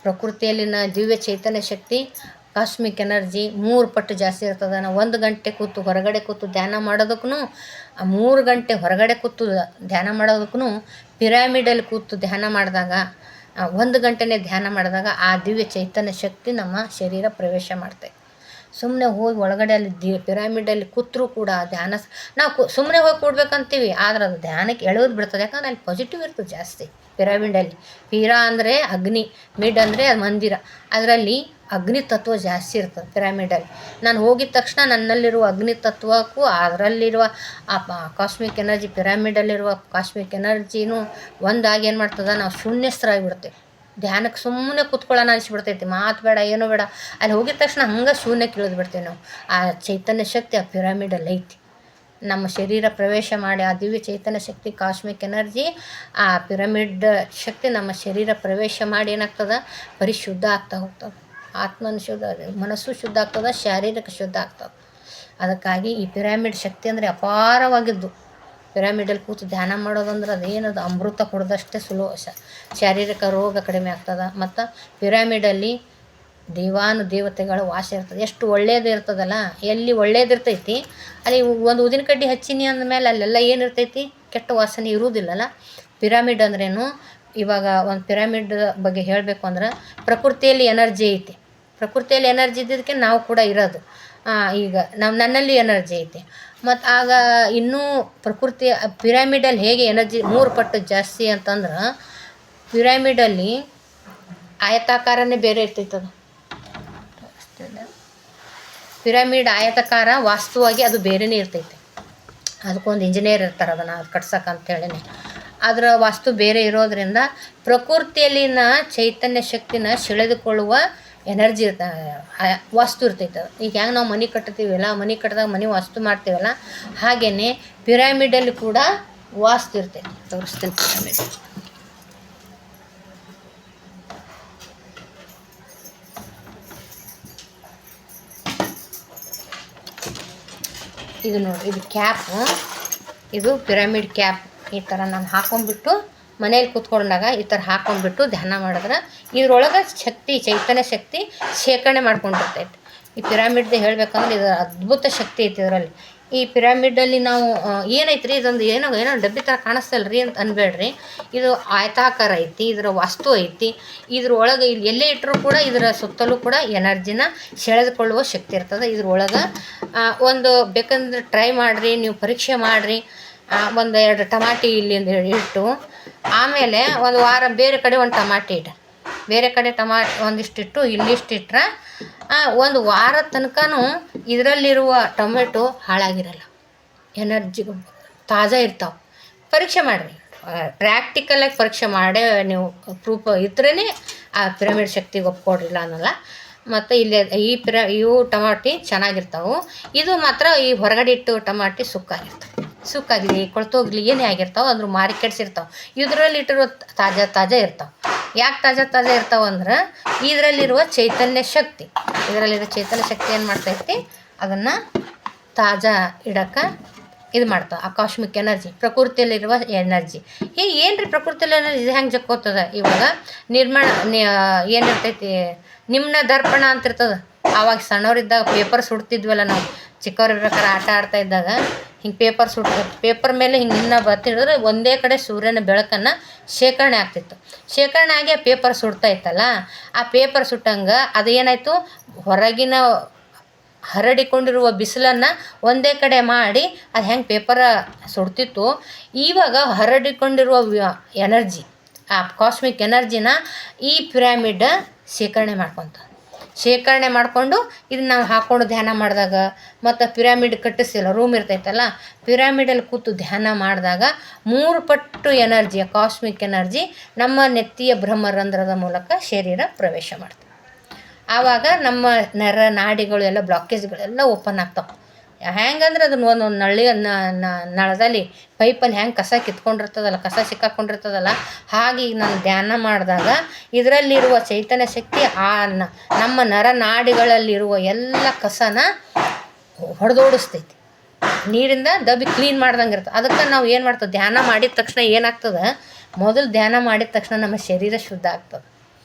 ಪ್ರಕೃತಿಯಲ್ಲಿನ ದಿವ್ಯ ಚೈತನ್ಯ ಶಕ್ತಿ, ಕಾಸ್ಮಿಕ್ ಎನರ್ಜಿ 3 ಪಟ್ಟು ಜಾಸ್ತಿ ಇರ್ತದೆ. ನಾವು 1 ಗಂಟೆ ಹೊರಗಡೆ ಕೂತು ಧ್ಯಾನ ಮಾಡೋದಕ್ಕೂ 3 ಗಂಟೆ ಹೊರಗಡೆ ಕೂತು ಧ್ಯಾನ ಮಾಡೋದಕ್ಕೂ ಪಿರಮಿಡಲ್ಲಿ ಕೂತು ಧ್ಯಾನ ಮಾಡಿದಾಗ 1 ಗಂಟೆನೇ ಧ್ಯಾನ ಮಾಡಿದಾಗ ಆ ದಿವ್ಯ ಚೈತನ್ಯ ಶಕ್ತಿ ನಮ್ಮ ಶರೀರ ಪ್ರವೇಶ ಮಾಡ್ತೇವೆ. ಸುಮ್ಮನೆ ಹೋಗಿ ಒಳಗಡೆ ಅಲ್ಲಿ ಪಿರಮಿಡಲ್ಲಿ ಕೂತ್ರೂ ಕೂಡ ನಾವು ಸುಮ್ಮನೆ ಹೋಗಿ ಕೂಡ್ಬೇಕಂತೀವಿ, ಆದರೆ ಅದು ಧ್ಯಾನಕ್ಕೆ ಎಳೆಯೋದು ಬಿಡ್ತದೆ. ಯಾಕಂದ್ರೆ ಅಲ್ಲಿ ಪಾಸಿಟಿವ್ ಇರ್ತದೆ ಜಾಸ್ತಿ ಪಿರಮಿಡಲ್ಲಿ. ಅಂದರೆ ಅಗ್ನಿ, ಮಿಡ್ ಅಂದರೆ ಅದು ಮಂದಿರ, ಅದರಲ್ಲಿ ಅಗ್ನಿ ತತ್ವ ಜಾಸ್ತಿ ಇರ್ತದೆ ಪಿರಮಿಡಲ್ಲಿ. ನಾನು ಹೋಗಿದ ತಕ್ಷಣ ನನ್ನಲ್ಲಿರುವ ಅಗ್ನಿ ತತ್ವಕ್ಕೂ ಅದರಲ್ಲಿರುವ ಆ ಕಾಸ್ಮಿಕ್ ಎನರ್ಜಿ, ಪಿರಮಿಡಲ್ಲಿರುವ ಕಾಸ್ಮಿಕ್ ಎನರ್ಜಿನೂ ಒಂದಾಗಿ ಏನು ಮಾಡ್ತದೆ, ನಾವು ಶೂನ್ಯಸ್ಥರಾಗಿಬಿಡ್ತೇವೆ. ಧ್ಯಾನಕ್ಕೆ ಸುಮ್ಮನೆ ಕೂತ್ಕೊಳ್ಳೋಣ ಅನಿಸ್ಬಿಡ್ತೈತಿ. ಮಾತು ಬೇಡ, ಏನೂ ಬೇಡ. ಅಲ್ಲಿ ಹೋಗಿದ ತಕ್ಷಣ ಹಂಗೆ ಶೂನ್ಯಕ್ಕೆ ಇಳಿದು ಬಿಡ್ತೇವೆ ನಾವು. ಆ ಚೈತನ್ಯ ಶಕ್ತಿ ಆ ಪಿರಮಿಡಲ್ಲಿ ಐತಿ. ನಮ್ಮ ಶರೀರ ಪ್ರವೇಶ ಮಾಡಿ ಆ ದಿವ್ಯ ಚೈತನ್ಯ ಶಕ್ತಿ, ಕಾಸ್ಮಿಕ್ ಎನರ್ಜಿ, ಆ ಪಿರಮಿಡ್ ಶಕ್ತಿ ನಮ್ಮ ಶರೀರ ಪ್ರವೇಶ ಮಾಡಿ ಏನಾಗ್ತದೆ, ಪರಿಶುದ್ಧ ಆಗ್ತಾ ಹೋಗ್ತದೆ. ಆತ್ಮನ ಶುದ್ಧ, ಮನಸ್ಸು ಶುದ್ಧ ಆಗ್ತದೆ, ಶಾರೀರಿಕ ಶುದ್ಧ ಆಗ್ತದೆ. ಅದಕ್ಕಾಗಿ ಈ ಪಿರಮಿಡ್ ಶಕ್ತಿ ಅಂದರೆ ಅಪಾರವಾಗಿದ್ದು. ಪಿರಮಿಡಲ್ಲಿ ಕೂತು ಧ್ಯಾನ ಮಾಡೋದಂದ್ರೆ ಅದೇನದು ಅಮೃತ ಕುಡಿದಷ್ಟೇ ಸುಲಭ. ಶಾರೀರಿಕ ರೋಗ ಕಡಿಮೆ ಆಗ್ತದೆ. ಮತ್ತು ಪಿರಮಿಡಲ್ಲಿ ದೇವತೆಗಳ ವಾಸ ಇರ್ತದೆ. ಎಷ್ಟು ಒಳ್ಳೇದು ಇರ್ತದಲ್ಲ, ಎಲ್ಲಿ ಒಳ್ಳೇದಿರ್ತೈತಿ ಅಲ್ಲಿ ಒಂದು ಊದಿನ ಕಡ್ಡಿ ಹಚ್ಚಿನಿ ಅಂದಮೇಲೆ ಅಲ್ಲೆಲ್ಲ ಏನಿರ್ತೈತಿ, ಕೆಟ್ಟ ವಾಸನೆ ಇರುವುದಿಲ್ಲಲ್ಲ. ಪಿರಮಿಡ್ ಅಂದ್ರೇನು, ಇವಾಗ ಒಂದು ಪಿರಮಿಡ್ ಬಗ್ಗೆ ಹೇಳಬೇಕು ಅಂದ್ರೆ ಪ್ರಕೃತಿಯಲ್ಲಿ ಎನರ್ಜಿ ಐತಿ. ಪ್ರಕೃತಿಯಲ್ಲಿ ಎನರ್ಜಿ ಇದ್ದದಕ್ಕೆ ನಾವು ಕೂಡ ಇರೋದು. ಈಗ ನನ್ನಲ್ಲಿ ಎನರ್ಜಿ ಐತಿ. ಮತ್ತು ಆಗ ಇನ್ನೂ ಪ್ರಕೃತಿ ಪಿರಮಿಡಲ್ಲಿ ಹೇಗೆ ಎನರ್ಜಿ 3 ಪಟ್ಟು ಜಾಸ್ತಿ ಅಂತಂದ್ರೆ ಪಿರಮಿಡಲ್ಲಿ ಆಯತಾಕಾರನೇ ಬೇರೆ ಇರ್ತೈತದು. ಪಿರಮಿಡ್ ಆಯತಾಕಾರ ವಾಸ್ತುವಾಗಿ ಅದು ಬೇರೆಯೇ ಇರ್ತೈತೆ. ಅದಕ್ಕೊಂದು ಇಂಜಿನಿಯರ್ ಇರ್ತಾರೆ ಅದನ್ನು ಕಟ್ಸಕ್ಕೆ ಅಂತೇಳಿ. ಅದರ ವಾಸ್ತು ಬೇರೆ ಇರೋದರಿಂದ ಪ್ರಕೃತಿಯಲ್ಲಿನ ಚೈತನ್ಯ ಶಕ್ತಿನ ಸೆಳೆದುಕೊಳ್ಳುವ ಎನರ್ಜಿ ವಾಸ್ತು ಇರ್ತೈತೆ. ಈಗ ಹೆಂಗೆ ನಾವು ಮನೆ ಕಟ್ತೀವಲ್ಲ, ಮನೆ ಕಟ್ಟಿದಾಗ ಮನೆ ವಾಸ್ತು ಮಾಡ್ತೀವಲ್ಲ, ಹಾಗೆಯೇ ಪಿರಮಿಡಲ್ಲಿ ಕೂಡ ವಾಸ್ತು ಇರ್ತೈತೆ. ತೋರಿಸ್ತೀನಿ ಪಿರಮಿಡ್. ಇದು ನೋಡಿ, ಇದು ಕ್ಯಾಪು, ಇದು ಪಿರಮಿಡ್ ಕ್ಯಾಪ್. ಈ ಥರ ನಾನು ಹಾಕೊಂಡ್ಬಿಟ್ಟು ಮನೇಲಿ ಕೂತ್ಕೊಂಡಾಗ ಈ ಥರ ಹಾಕೊಂಡ್ಬಿಟ್ಟು ಧ್ಯಾನ ಮಾಡಿದ್ರೆ ಇದ್ರೊಳಗೆ ಶಕ್ತಿ, ಚೈತನ್ಯ ಶಕ್ತಿ ಶೇಖರಣೆ ಮಾಡ್ಕೊಂಡಿರ್ತೈತೆ. ಈ ಪಿರಾಮಿಡ್ದು ಹೇಳ್ಬೇಕಂದ್ರೆ ಇದು ಅದ್ಭುತ ಶಕ್ತಿ ಐತಿ ಇದರಲ್ಲಿ. ಈ ಪಿರಾಮಿಡಲ್ಲಿ ನಾವು ಏನೈತ್ರಿ, ಇದೊಂದು ಏನೋ ಡಬ್ಬಿ ಥರ ಕಾಣಿಸ್ತಲ್ರಿ ಅಂತ ಅನ್ಬೇಡ್ರಿ. ಇದು ಆಯತಾಕಾರ ಐತಿ, ಇದರ ವಾಸ್ತು ಐತಿ. ಇದ್ರೊಳಗೆ ಇಲ್ಲಿ ಎಲ್ಲೇ ಇಟ್ಟರೂ ಕೂಡ ಇದರ ಸುತ್ತಲೂ ಕೂಡ ಎನರ್ಜಿನ ಸೆಳೆದುಕೊಳ್ಳುವ ಶಕ್ತಿ ಇರ್ತದೆ. ಇದ್ರೊಳಗೆ ಒಂದು ಬೇಕಂದ್ರೆ ಟ್ರೈ ಮಾಡಿರಿ, ನೀವು ಪರೀಕ್ಷೆ ಮಾಡಿರಿ. ಒಂದು 2 ಟಮಾಟಿ ಇಲ್ಲಿಂದ ಇಟ್ಟು ಆಮೇಲೆ ಒಂದು ವಾರ ಬೇರೆ ಕಡೆ ಒಂದು ಟಮಾಟಿ ಇಟ್ಟು, ಬೇರೆ ಕಡೆ ಒಂದಿಷ್ಟಿಟ್ಟು ಇಲ್ಲಿಷ್ಟಿಟ್ರೆ ಒಂದು ವಾರ ತನಕನೂ ಇದರಲ್ಲಿರುವ ಟೊಮೆಟೊ ಹಾಳಾಗಿರಲ್ಲ, ಎನರ್ಜಿ ತಾಜಾ ಇರ್ತಾವೆ. ಪರೀಕ್ಷೆ ಮಾಡಿರಿ, ಪ್ರಾಕ್ಟಿಕಲಾಗಿ ಪರೀಕ್ಷೆ ಮಾಡೇ ನೀವು ಪ್ರೂಫ್ ಇದ್ರೇ ಆ ಪಿರಮಿಡ್ ಶಕ್ತಿಗೆ ಒಪ್ಕೊಡ್ರಿಲ್ಲ ಅನ್ನೋಲ್ಲ. ಮತ್ತು ಇಲ್ಲಿ ಇವು ಟಮಾಟಿ ಚೆನ್ನಾಗಿರ್ತಾವೆ. ಇದು ಮಾತ್ರ ಈ ಹೊರಗಡೆ ಇಟ್ಟು ಟಮಾಟಿ ಸುಕ್ಕಾಗಿದೆ, ಕೊಳ್ತೋಗ್ಲಿ ಏನೇ ಆಗಿರ್ತಾವೆ ಅಂದ್ರೂ ಮಾರಿ ಕೆಡ್ಸಿರ್ತಾವೆ. ಇದರಲ್ಲಿ ಇಟ್ಟಿರೋ ತಾಜಾ ಇರ್ತಾವೆ. ಯಾಕೆ ತಾಜಾ ಇರ್ತಾವೆ ಅಂದ್ರೆ ಇದರಲ್ಲಿರುವ ಚೈತನ್ಯ ಶಕ್ತಿ ಏನು ಮಾಡ್ತೈತಿ, ಅದನ್ನು ತಾಜಾ ಇಡೋಕ್ಕೆ ಇದು ಮಾಡ್ತಾವೆ. ಆ ಕಾಸ್ಮಿಕ್ ಎನರ್ಜಿ, ಪ್ರಕೃತಿಯಲ್ಲಿರುವ ಎನರ್ಜಿ. ಏನು ರೀ ಪ್ರಕೃತಿಯಲ್ಲಿ ಎನರ್ಜಿ ಇದು ಹೆಂಗೆ ಜಕ್ಕೋತದ? ಇವಾಗ ಏನಿರ್ತೈತಿ, ನಿಮ್ನ ದರ್ಪಣ ಅಂತಿರ್ತದೆ. ಆವಾಗ ಸಣ್ಣವರಿದ್ದಾಗ ಪೇಪರ್ ಸುಡ್ತಿದ್ವಲ್ಲ ನಾವು, ಚಿಕ್ಕವ್ರಿರ್ಬೇಕಾದ್ರೆ ಆಟ ಆಡ್ತಾ ಇದ್ದಾಗ ಹಿಂಗೆ ಪೇಪರ್ ಮೇಲೆ ಹಿಂಗೆ ಇನ್ನು ಬರ್ತಿಡಿದ್ರೆ ಒಂದೇ ಕಡೆ ಸೂರ್ಯನ ಬೆಳಕನ್ನು ಶೇಖರಣೆ ಆಗ್ತಿತ್ತು. ಶೇಖರಣೆ ಆಗಿ ಆ ಪೇಪರ್ ಸುಡ್ತಾ ಇತ್ತಲ್ಲ, ಆ ಪೇಪರ್ ಸುಟ್ಟಂಗೆ ಅದು ಏನಾಯಿತು, ಹೊರಗಿನ ಹರಡಿಕೊಂಡಿರುವ ಬಿಸಿಲನ್ನು ಒಂದೇ ಕಡೆ ಮಾಡಿ ಅದು ಹೆಂಗೆ ಪೇಪರ ಸುಡ್ತಿತ್ತು, ಇವಾಗ ಹರಡಿಕೊಂಡಿರುವ ಎನರ್ಜಿ, ಆ ಕಾಸ್ಮಿಕ್ ಎನರ್ಜಿನ ಈ ಪಿರಾಮಿಡ್ ಶೇಖರಣೆ ಮಾಡಿಕೊಂಡು ಇದನ್ನು ನಾವು ಹಾಕ್ಕೊಂಡು ಧ್ಯಾನ ಮಾಡಿದಾಗ, ಮತ್ತು ಪಿರಾಮಿಡ್ ಕಟ್ಟಿಸಿಲ್ಲ ರೂಮ್ ಇರ್ತೈತಲ್ಲ, ಪಿರಾಮಿಡಲ್ಲಿ ಕೂತು ಧ್ಯಾನ ಮಾಡಿದಾಗ 3 ಪಟ್ಟು ಎನರ್ಜಿಯ ಕಾಸ್ಮಿಕ್ ಎನರ್ಜಿ ನಮ್ಮ ನೆತ್ತಿಯ ಬ್ರಹ್ಮರಂಧ್ರದ ಮೂಲಕ ಶರೀರ ಪ್ರವೇಶ ಮಾಡ್ತದೆ. ಆವಾಗ ನಮ್ಮ ನಾಡಿಗಳು ಎಲ್ಲ ಬ್ಲಾಕೇಜ್ಗಳೆಲ್ಲ ಓಪನ್ ಆಗ್ತಾವೆ. ಹೆಂಗಂದ್ರೆ ಅದನ್ನು ಒಂದೊಂದು ನಳದಲ್ಲಿ ಪೈಪಲ್ಲಿ ಹೆಂಗೆ ಕಸ ಸಿಕ್ಕಾಕೊಂಡಿರ್ತದಲ್ಲ, ಹಾಗೆ ಈಗ ನಾನು ಧ್ಯಾನ ಮಾಡಿದಾಗ ಇದರಲ್ಲಿರುವ ಚೈತನ್ಯ ಶಕ್ತಿ ನಮ್ಮ ನಾಡಿಗಳಲ್ಲಿರುವ ಎಲ್ಲ ಕಸನ ಹೊಡೆದೋಡಿಸ್ತೈತಿ. ನೀರಿಂದ ದಬ್ಬಿ ಕ್ಲೀನ್ ಮಾಡ್ದಂಗೆ ಇರ್ತದೆ. ಅದಕ್ಕೆ ನಾವು ಏನು ಮಾಡ್ತೇವೆ, ಧ್ಯಾನ ಮಾಡಿದ ತಕ್ಷಣ ಏನಾಗ್ತದೆ, ಮೊದಲು ಧ್ಯಾನ ಮಾಡಿದ ತಕ್ಷಣ ನಮ್ಮ ಶರೀರ ಶುದ್ಧ ಆಗ್ತದೆ.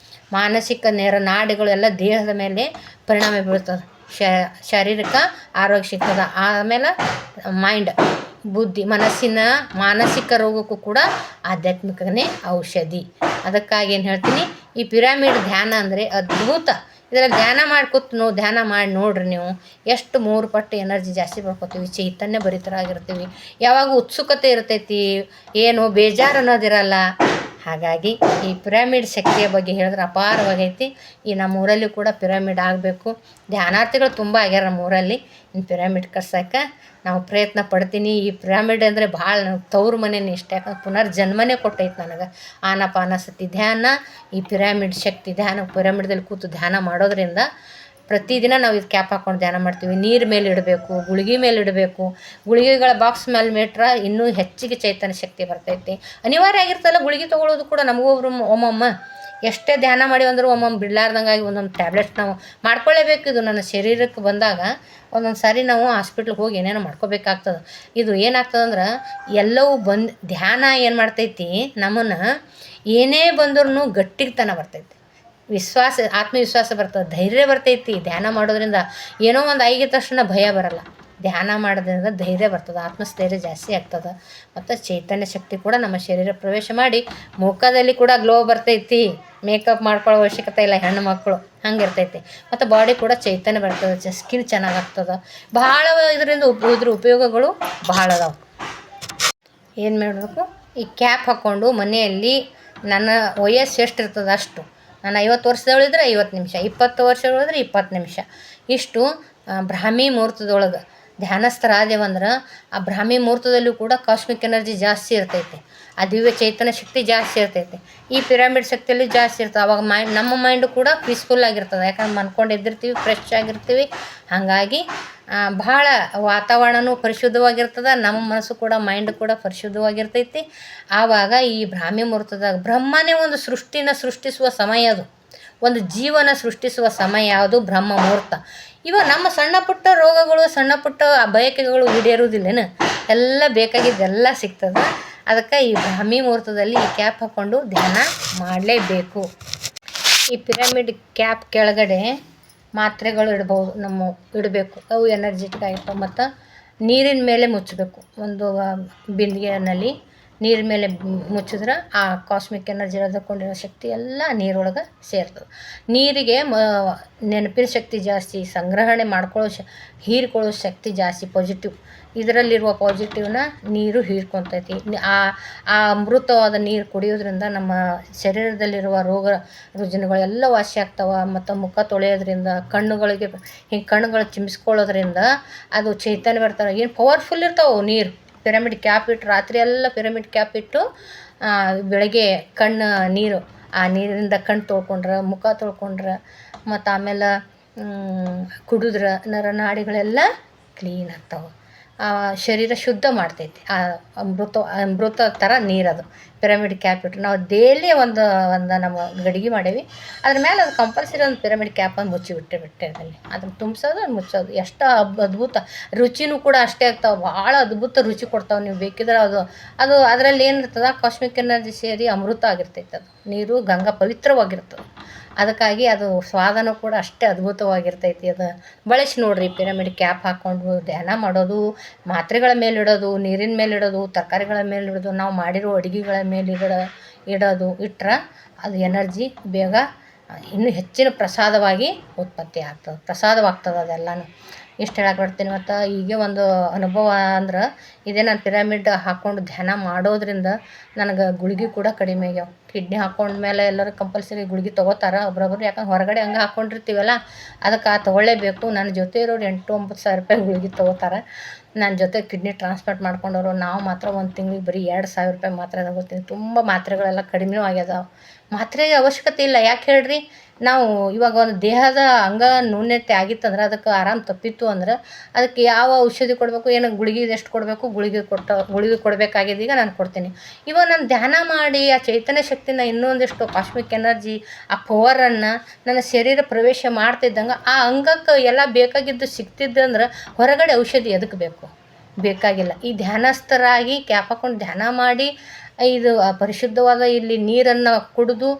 ಮಾನಸಿಕ ನಾಡಿಗಳು ಎಲ್ಲ ದೇಹದ ಮೇಲೆ ಪರಿಣಾಮ ಬೀಳ್ತದೆ. ಶಾರೀರಿಕ ಆರೋಗ್ಯ ಸಿಗ್ತದೆ. ಆಮೇಲೆ ಮೈಂಡ್, ಬುದ್ಧಿ, ಮಾನಸಿಕ ರೋಗಕ್ಕೂ ಕೂಡ ಆಧ್ಯಾತ್ಮಿಕನೇ ಔಷಧಿ. ಅದಕ್ಕಾಗಿ ಏನು ಹೇಳ್ತೀನಿ, ಈ ಪಿರಾಮಿಡ್ ಧ್ಯಾನ ಅಂದರೆ ಅದ್ಭುತ. ಇದರಲ್ಲಿ ಧ್ಯಾನ ಮಾಡಿ ನೋಡ್ರಿ ನೀವು, ಎಷ್ಟು 3 ಪಟ್ಟು ಎನರ್ಜಿ ಜಾಸ್ತಿ ಪಡ್ಕೊತೀವಿ, ಚೈತನ್ಯ ಭರಿತರಾಗಿರ್ತೀವಿ. ಯಾವಾಗ ಉತ್ಸುಕತೆ ಇರ್ತೈತಿ, ಏನು ಬೇಜಾರು ಅನ್ನೋದಿರಲ್ಲ. ಹಾಗಾಗಿ ಈ ಪಿರಾಮಿಡ್ ಶಕ್ತಿಯ ಬಗ್ಗೆ ಹೇಳಿದ್ರೆ ಅಪಾರವಾಗೈತಿ. ಈ ನಮ್ಮೂರಲ್ಲಿ ಕೂಡ ಪಿರಾಮಿಡ್ ಆಗಬೇಕು. ಧ್ಯಾನಾರ್ಥಿಗಳು ತುಂಬ ಆಗ್ಯಾರ ನಮ್ಮೂರಲ್ಲಿ. ಇನ್ನು ಪಿರಾಮಿಡ್ ಕಟ್ಸೋಕೆ ನಾವು ಪ್ರಯತ್ನ ಪಡ್ತೀನಿ. ಈ ಪಿರಾಮಿಡ್ ಅಂದರೆ ಭಾಳ ತವ್ರ ಮನೇನೆ ಇಷ್ಟ. ಯಾಕಂದ್ರೆ ಪುನರ್ಜನ್ಮನೇ ಕೊಟ್ಟೈತೆ ನನಗೆ. ಆನಾಪಾನಸತಿ ಧ್ಯಾನ, ಈ ಪಿರಾಮಿಡ್ ಶಕ್ತಿ ಧ್ಯಾನ, ಪಿರಾಮಿಡ್ದಲ್ಲಿ ಕೂತು ಧ್ಯಾನ ಮಾಡೋದ್ರಿಂದ ಪ್ರತಿದಿನ ನಾವು ಇದು ಕ್ಯಾಪ್ ಹಾಕ್ಕೊಂಡು ಧ್ಯಾನ ಮಾಡ್ತೀವಿ. ನೀರು ಮೇಲೆ ಇಡಬೇಕು, ಗುಳಿಗೆ ಮೇಲೆ ಇಡಬೇಕು. ಗುಳಿಗೆಗಳ ಬಾಕ್ಸ್ ಮೇಲೆ ಇಟ್ರೆ ಇನ್ನೂ ಹೆಚ್ಚಿಗೆ ಚೈತನ್ಯ ಶಕ್ತಿ ಬರ್ತೈತಿ. ಅನಿವಾರ್ಯ ಆಗಿರ್ತಲ್ಲ ಗುಳಿಗೆ ತೊಗೊಳ್ಳೋದು ಕೂಡ. ನಮಗೊಬ್ರು ಒಮ್ಮೊಮ್ಮ ಎಷ್ಟೇ ಧ್ಯಾನ ಮಾಡಿ ಅಂದರೂ ಒಮ್ಮೊಮ್ಮೆ ಬಿಡಲಾರ್ದಂಗಾಗಿ ಒಂದೊಂದು ಟ್ಯಾಬ್ಲೆಟ್ ನಾವು ಮಾಡ್ಕೊಳ್ಳೇಬೇಕು. ಇದು ನನ್ನ ಶರೀರಕ್ಕೆ ಬಂದಾಗ ಒಂದೊಂದು ಸಾರಿ ನಾವು ಹಾಸ್ಪಿಟ್ಲಿಗೆ ಹೋಗಿ ಏನೇನೋ ಮಾಡ್ಕೋಬೇಕಾಗ್ತದೆ. ಇದು ಏನಾಗ್ತದಂದ್ರೆ ಎಲ್ಲವೂ ಧ್ಯಾನ ಏನು ಮಾಡ್ತೈತಿ, ನಮ್ಮನ್ನು ಏನೇ ಬಂದ್ರೂ ಗಟ್ಟಿತನ ಬರ್ತೈತಿ, ಆತ್ಮವಿಶ್ವಾಸ ಬರ್ತದೆ, ಧೈರ್ಯ ಬರ್ತೈತಿ. ಧ್ಯಾನ ಮಾಡೋದ್ರಿಂದ ಏನೋ ಒಂದು ಆಗಿದ ತಕ್ಷಣ ಭಯ ಬರಲ್ಲ. ಧ್ಯಾನ ಮಾಡೋದ್ರಿಂದ ಧೈರ್ಯ ಬರ್ತದೆ, ಆತ್ಮಸ್ಥೈರ್ಯ ಜಾಸ್ತಿ ಆಗ್ತದೆ. ಮತ್ತು ಚೈತನ್ಯ ಶಕ್ತಿ ಕೂಡ ನಮ್ಮ ಶರೀರ ಪ್ರವೇಶ ಮಾಡಿ ಮುಖದಲ್ಲಿ ಕೂಡ ಗ್ಲೋ ಬರ್ತೈತಿ. ಮೇಕಪ್ ಮಾಡ್ಕೊಳ್ಳೋ ಅವಶ್ಯಕತೆ ಇಲ್ಲ, ಹೆಣ್ಣು ಮಕ್ಕಳು ಹಂಗಿರ್ತೈತಿ. ಮತ್ತು ಬಾಡಿ ಕೂಡ ಚೈತನ್ಯ ಬರ್ತದೆ, ಸ್ಕಿನ್ ಚೆನ್ನಾಗಾಗ್ತದೆ. ಭಾಳ ಇದರಿಂದ ಇದ್ರ ಉಪಯೋಗಗಳು ಭಾಳ ಅದಾವೆ. ಏನು ಮಾಡಬೇಕು, ಈ ಕ್ಯಾಪ್ ಹಾಕ್ಕೊಂಡು ಮನೆಯಲ್ಲಿ ನನ್ನ ವಯಸ್ಸು ಎಷ್ಟಿರ್ತದೆ ಅಷ್ಟು, ನಾನು 50 ವರ್ಷದವಳಿದ್ರೆ 50 ನಿಮಿಷ, 20 ವರ್ಷದವಳಿದ್ರೆ 20 ನಿಮಿಷ, ಇಷ್ಟು ಬ್ರಾಹ್ಮಿ ಮುಹೂರ್ತದೊಳಗೆ ಧ್ಯಾನಸ್ಥರಾದೇವಂದ್ರೆ ಆ ಬ್ರಾಹ್ಮಿ ಮುಹೂರ್ತದಲ್ಲೂ ಕೂಡ ಕಾಸ್ಮಿಕ್ ಎನರ್ಜಿ ಜಾಸ್ತಿ ಇರ್ತೈತೆ. ಆ ದಿವ್ಯ ಚೈತನ್ಯ ಶಕ್ತಿ ಜಾಸ್ತಿ ಇರ್ತೈತೆ. ಈ ಪಿರಾಮಿಡ್ ಶಕ್ತಿಯಲ್ಲಿ ಜಾಸ್ತಿ ಇರ್ತದೆ. ಅವಾಗ ನಮ್ಮ ಮೈಂಡು ಕೂಡ ಪೀಸ್ಫುಲ್ ಆಗಿರ್ತದೆ. ಯಾಕಂದ್ರೆ ಮನ್ಕೊಂಡು ಎದ್ದಿರ್ತೀವಿ, ಫ್ರೆಶ್ ಆಗಿರ್ತೀವಿ. ಹಾಗಾಗಿ ಭಾಳ ವಾತಾವರಣವೂ ಪರಿಶುದ್ಧವಾಗಿರ್ತದೆ, ನಮ್ಮ ಮನಸ್ಸು ಕೂಡ ಮೈಂಡ್ ಕೂಡ ಪರಿಶುದ್ಧವಾಗಿರ್ತೈತಿ. ಆವಾಗ ಈ ಬ್ರಾಹ್ಮಿ ಮುಹೂರ್ತದಾಗ ಬ್ರಹ್ಮನೇ ಒಂದು ಸೃಷ್ಟಿಸುವ ಸಮಯ ಅದು. ಒಂದು ಜೀವನ ಸೃಷ್ಟಿಸುವ ಸಮಯ ಯಾವುದು? ಬ್ರಹ್ಮ ಮುಹೂರ್ತ. ಇವಾಗ ನಮ್ಮ ಸಣ್ಣ ಪುಟ್ಟ ರೋಗಗಳು, ಸಣ್ಣ ಪುಟ್ಟ ಬಯಕೆಗಳು ಈಡೇರುವುದಿಲ್ಲೇನು? ಎಲ್ಲ ಬೇಕಾಗಿದ್ದೆಲ್ಲ ಸಿಗ್ತದೆ. ಅದಕ್ಕೆ ಈ ಬ್ರಾಹ್ಮಿ ಮುಹೂರ್ತದಲ್ಲಿ ಈ ಕ್ಯಾಪ್ ಹಾಕ್ಕೊಂಡು ಧ್ಯಾನ ಮಾಡಲೇಬೇಕು. ಈ ಪಿರಮಿಡ್ ಕ್ಯಾಪ್ ಕೆಳಗಡೆ ಮಾತ್ರೆಗಳು ಇಡಬೇಕು. ಅವು ಎನರ್ಜೆಟಿಕ್ ಆಗಿರ್ತಾವೆ. ಮತ್ತು ನೀರಿನ ಮೇಲೆ ಮುಚ್ಚಬೇಕು. ಒಂದು ಬಿಂದಿಗೆಯಲ್ಲಿ ನೀರಿನ ಮೇಲೆ ಮುಚ್ಚಿದ್ರೆ ಆ ಕಾಸ್ಮಿಕ್ ಎನರ್ಜಿ ಎಳೆದುಕೊಂಡಿರೋ ಶಕ್ತಿ ಎಲ್ಲ ನೀರೊಳಗೆ ಸೇರ್ತದೆ. ನೀರಿಗೆ ನೆನಪಿನ ಶಕ್ತಿ ಜಾಸ್ತಿ, ಸಂಗ್ರಹಣೆ ಹೀರ್ಕೊಳ್ಳೋ ಶಕ್ತಿ ಜಾಸ್ತಿ. ಪಾಸಿಟಿವ್ ಇದರಲ್ಲಿರುವ ಪಾಸಿಟಿವ್ನ ನೀರು ಹೀರ್ಕೊತೈತಿ. ಆ ಅಮೃತವಾದ ನೀರು ಕುಡಿಯೋದ್ರಿಂದ ನಮ್ಮ ಶರೀರದಲ್ಲಿರುವ ರೋಗ ರುಜಿನಗಳೆಲ್ಲ ವಾಸಿ ಆಗ್ತಾವೆ. ಮತ್ತು ಮುಖ ತೊಳೆಯೋದ್ರಿಂದ, ಕಣ್ಣುಗಳು ಚಿಮ್ಮಿಸ್ಕೊಳ್ಳೋದ್ರಿಂದ ಅದು ಚೈತನ್ಯ ಬರ್ತಾರೆ. ಏನು ಪವರ್ಫುಲ್ ಇರ್ತಾವೆ ನೀರು. ಪಿರಮಿಡ್ ಕ್ಯಾಪ್ ಇಟ್ಟು ರಾತ್ರಿ ಎಲ್ಲ ಪಿರಮಿಡ್ ಕ್ಯಾಪ್ ಇಟ್ಟು ಬೆಳಗ್ಗೆ ನೀರು ಆ ನೀರಿಂದ ಕಣ್ಣು ತೊಳ್ಕೊಂಡ್ರೆ, ಮುಖ ತೊಳ್ಕೊಂಡ್ರೆ, ಮತ್ತು ಆಮೇಲೆ ಕುಡಿದ್ರೆ ನರನಾಡಿಗಳೆಲ್ಲ ಕ್ಲೀನ್ ಆಗ್ತಾವೆ. ಶರೀರ ಶುದ್ಧ ಮಾಡ್ತೈತಿ. ಅಮೃತ ಥರ ನೀರದು ಪಿರಮಿಡ್ ಕ್ಯಾಪ್ ಇಟ್ಟು ನಾವು ಡೈಲಿ ಒಂದು ನಮ್ಮ ಗಡಿಗೆ ಮಾಡೀವಿ. ಅದ್ರ ಮೇಲೆ ಅದು ಕಂಪಲ್ಸರಿ ಒಂದು ಪಿರಮಿಡ್ ಕ್ಯಾಪನ್ನು ಮುಚ್ಚಿಬಿಟ್ಟೆ ಅದನ್ನು ತುಂಬಿಸೋದು, ಮುಚ್ಚೋದು. ಎಷ್ಟು ಅದ್ಭುತ ರುಚಿನೂ ಕೂಡ ಅಷ್ಟೇ ಆಗ್ತಾವೆ. ಭಾಳ ಅದ್ಭುತ ರುಚಿ ಕೊಡ್ತಾವೆ. ನೀವು ಬೇಕಿದ್ರೆ ಅದು ಅದರಲ್ಲಿ ಏನಿರ್ತದೆ, ಕಾಸ್ಮಿಕ್ ಎನರ್ಜಿ ಸೇರಿ ಅಮೃತ ಆಗಿರ್ತೈತೆ. ಅದು ನೀರು ಗಂಗಾ ಪವಿತ್ರವಾಗಿರ್ತದೆ. ಅದಕ್ಕಾಗಿ ಅದು ಸ್ವಾದನೂ ಕೂಡ ಅಷ್ಟೇ ಅದ್ಭುತವಾಗಿರ್ತೈತಿ. ಅದು ಬಳಸಿ ನೋಡಿರಿ. ಪಿರಮಿಡ್ ಕ್ಯಾಪ್ ಹಾಕ್ಕೊಂಡು ಧ್ಯಾನ ಮಾಡೋದು, ಮಾತ್ರೆಗಳ ಮೇಲೆ ಇಡೋದು, ನೀರಿನ ಮೇಲೆ ಇಡೋದು, ತರಕಾರಿಗಳ ಮೇಲೆ ಇಡೋದು, ನಾವು ಮಾಡಿರೋ ಅಡುಗೆಗಳ ಮೇಲೆ ಇಟ್ಟರೆ ಅದು ಎನರ್ಜಿ ಬೇಗ ಇನ್ನೂ ಹೆಚ್ಚಿನ ಪ್ರಸಾದವಾಗ್ತದೆ ಅದೆಲ್ಲನೂ. ಇಷ್ಟು ಹೇಳಕ್ಕೆ ಬರ್ತೀನಿ. ಮತ್ತು ಹೀಗೆ ಒಂದು ಅನುಭವ ಅಂದ್ರೆ ಇದೇ ನಾನು ಪಿರಮಿಡ್ ಹಾಕ್ಕೊಂಡು ಧ್ಯಾನ ಮಾಡೋದ್ರಿಂದ ನನಗೆ ಗುಳಿಗೆ ಕೂಡ ಕಡಿಮೆ ಆಗ್ಯಾವ. ಕಿಡ್ನಿ ಹಾಕ್ಕೊಂಡ್ಮೇಲೆ ಎಲ್ಲರೂ ಕಂಪಲ್ಸರಿ ಗುಳಿಗೆ ತೊಗೋತಾರೆ ಒಬ್ರೊಬ್ರು. ಯಾಕಂದ್ರೆ ಹೊರಗಡೆ ಹಂಗೆ ಹಾಕ್ಕೊಂಡಿರ್ತೀವಲ್ಲ, ಅದಕ್ಕೆ ತೊಗೊಳ್ಳೇಬೇಕು. ನನ್ನ ಜೊತೆ ಇರೋರು 8,000-9,000 ಸಾವಿರ ರೂಪಾಯಿ ಗುಳಿಗೆ ತೊಗೋತಾರೆ. ನನ್ನ ಜೊತೆ ಕಿಡ್ನಿ ಟ್ರಾನ್ಸ್ಪ್ಲಾಂಟ್ ಮಾಡ್ಕೊಂಡವರು ನಾವು ಮಾತ್ರ ಒಂದು ತಿಂಗಳಿಗೆ ಬರೀ 2,000 ರೂಪಾಯಿ ಮಾತ್ರೆ ತಗೋತೀನಿ. ತುಂಬ ಮಾತ್ರೆಗಳೆಲ್ಲ ಕಡಿಮೆನೂ ಆಗ್ಯದ. ಮಾತ್ರೆಗೆ ಅವಶ್ಯಕತೆ ಇಲ್ಲ. ಯಾಕೆ ಹೇಳ್ರಿ? ನಾವು ಇವಾಗ ಒಂದು ದೇಹದ ನ್ಯೂನತೆ ಆಗಿತ್ತಂದ್ರೆ, ಅದಕ್ಕೆ ಆರಾಮ ತಪ್ಪಿತ್ತು ಅಂದ್ರೆ ಅದಕ್ಕೆ ಯಾವ ಔಷಧಿ ಕೊಡಬೇಕು, ಏನು ಗುಳಿಗೆ ಎಷ್ಟು ಕೊಡಬೇಕು, ಗುಳಿಗೆ ಕೊಡಬೇಕಾಗಿದೆ. ಈಗ ನಾನು ಕೊಡ್ತೀನಿ. ಇವಾಗ ನಾನು ಧ್ಯಾನ ಮಾಡಿ ಆ ಚೈತನ್ಯ ಶಕ್ತಿನ ಇನ್ನೊಂದಿಷ್ಟು ಕಾಸ್ಮಿಕ್ ಎನರ್ಜಿ ಆ ಪವರನ್ನು ನನ್ನ ಶರೀರ ಪ್ರವೇಶ ಮಾಡ್ತಿದ್ದಂಗೆ ಆ ಅಂಗಕ್ಕೆ ಎಲ್ಲ ಬೇಕಾಗಿದ್ದು ಸಿಗ್ತಿದ್ದಂದ್ರೆ ಹೊರಗಡೆ ಔಷಧಿ ಎದಕ್ಕೆ ಬೇಕಾಗಿಲ್ಲ. ಈ ಧ್ಯಾನಸ್ಥರಾಗಿ ಕ್ಯಾಪ್ ಹಾಕ್ಕೊಂಡು ಧ್ಯಾನ ಮಾಡಿ ಇದು ಪರಿಶುದ್ಧವಾದ ಇಲ್ಲಿ ನೀರನ್ನು ಕುಡಿದು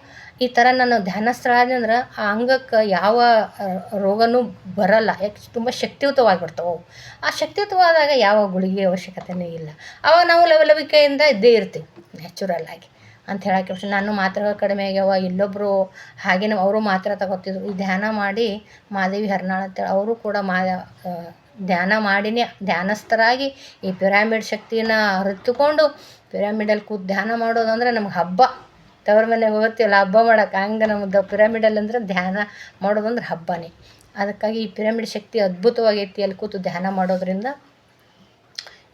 ಈ ಥರ ನಾನು ಧ್ಯಾನಸ್ಥರಾದೆ ಅಂದ್ರೆ ಆ ಅಂಗಕ್ಕೆ ಯಾವ ರೋಗನೂ ಬರಲ್ಲ. ಯಾಕೆ ತುಂಬ ಶಕ್ತಿಯುತವಾಗಿರ್ತವೆ ಅವು. ಆ ಶಕ್ತಿಯುತವಾದಾಗ ಯಾವ ಗುಳಿಗೆ ಅವಶ್ಯಕತೆಯೂ ಇಲ್ಲ. ಅವಾಗ ನಾವು ಲವಲವಿಕೆಯಿಂದ ಇದ್ದೇ ಇರ್ತೀವಿ ನ್ಯಾಚುರಲ್ ಆಗಿ ಅಂತ ಹೇಳಕ್ಕೆ. ನಾನು ಮಾತ್ರೆಗಳು ಕಡಿಮೆ ಆಗ್ಯಾವ. ಇಲ್ಲೊಬ್ಬರು ಹಾಗೇನೆ ಅವರು ಮಾತ್ರೆ ತಗೋತಿದ್ರು. ಈ ಧ್ಯಾನ ಮಾಡಿ ಮಾದೇವಿ ಹರ್ನಾಳ್ ಅಂತೇಳಿ ಅವರು ಕೂಡ ಧ್ಯಾನ ಮಾಡಿನೇ ಧ್ಯಾನಸ್ಥರಾಗಿ ಈ ಪಿರಮಿಡ್ ಶಕ್ತಿನ ಅರಿತುಕೊಂಡು ಪಿರಮಿಡಲ್ಲಿ ಕೂತು ಧ್ಯಾನ ಮಾಡೋದಂದ್ರೆ ನಮ್ಗೆ ಹಬ್ಬ. ತವ್ರ ಮನೆಗೆ ಹೋಗ್ತೀವಲ್ಲ ಹಬ್ಬ ಮಾಡೋಕೆ, ಹಂಗೆ ನಮ್ಮದು ಪಿರಮಿಡಲ್ಲಿ ಅಂದ್ರೆ ಧ್ಯಾನ ಮಾಡೋದಂದ್ರೆ ಹಬ್ಬನೇ. ಅದಕ್ಕಾಗಿ ಈ ಪಿರಮಿಡ್ ಶಕ್ತಿ ಅದ್ಭುತವಾಗೈತಿ. ಅಲ್ಲಿ ಕೂತು ಧ್ಯಾನ ಮಾಡೋದ್ರಿಂದ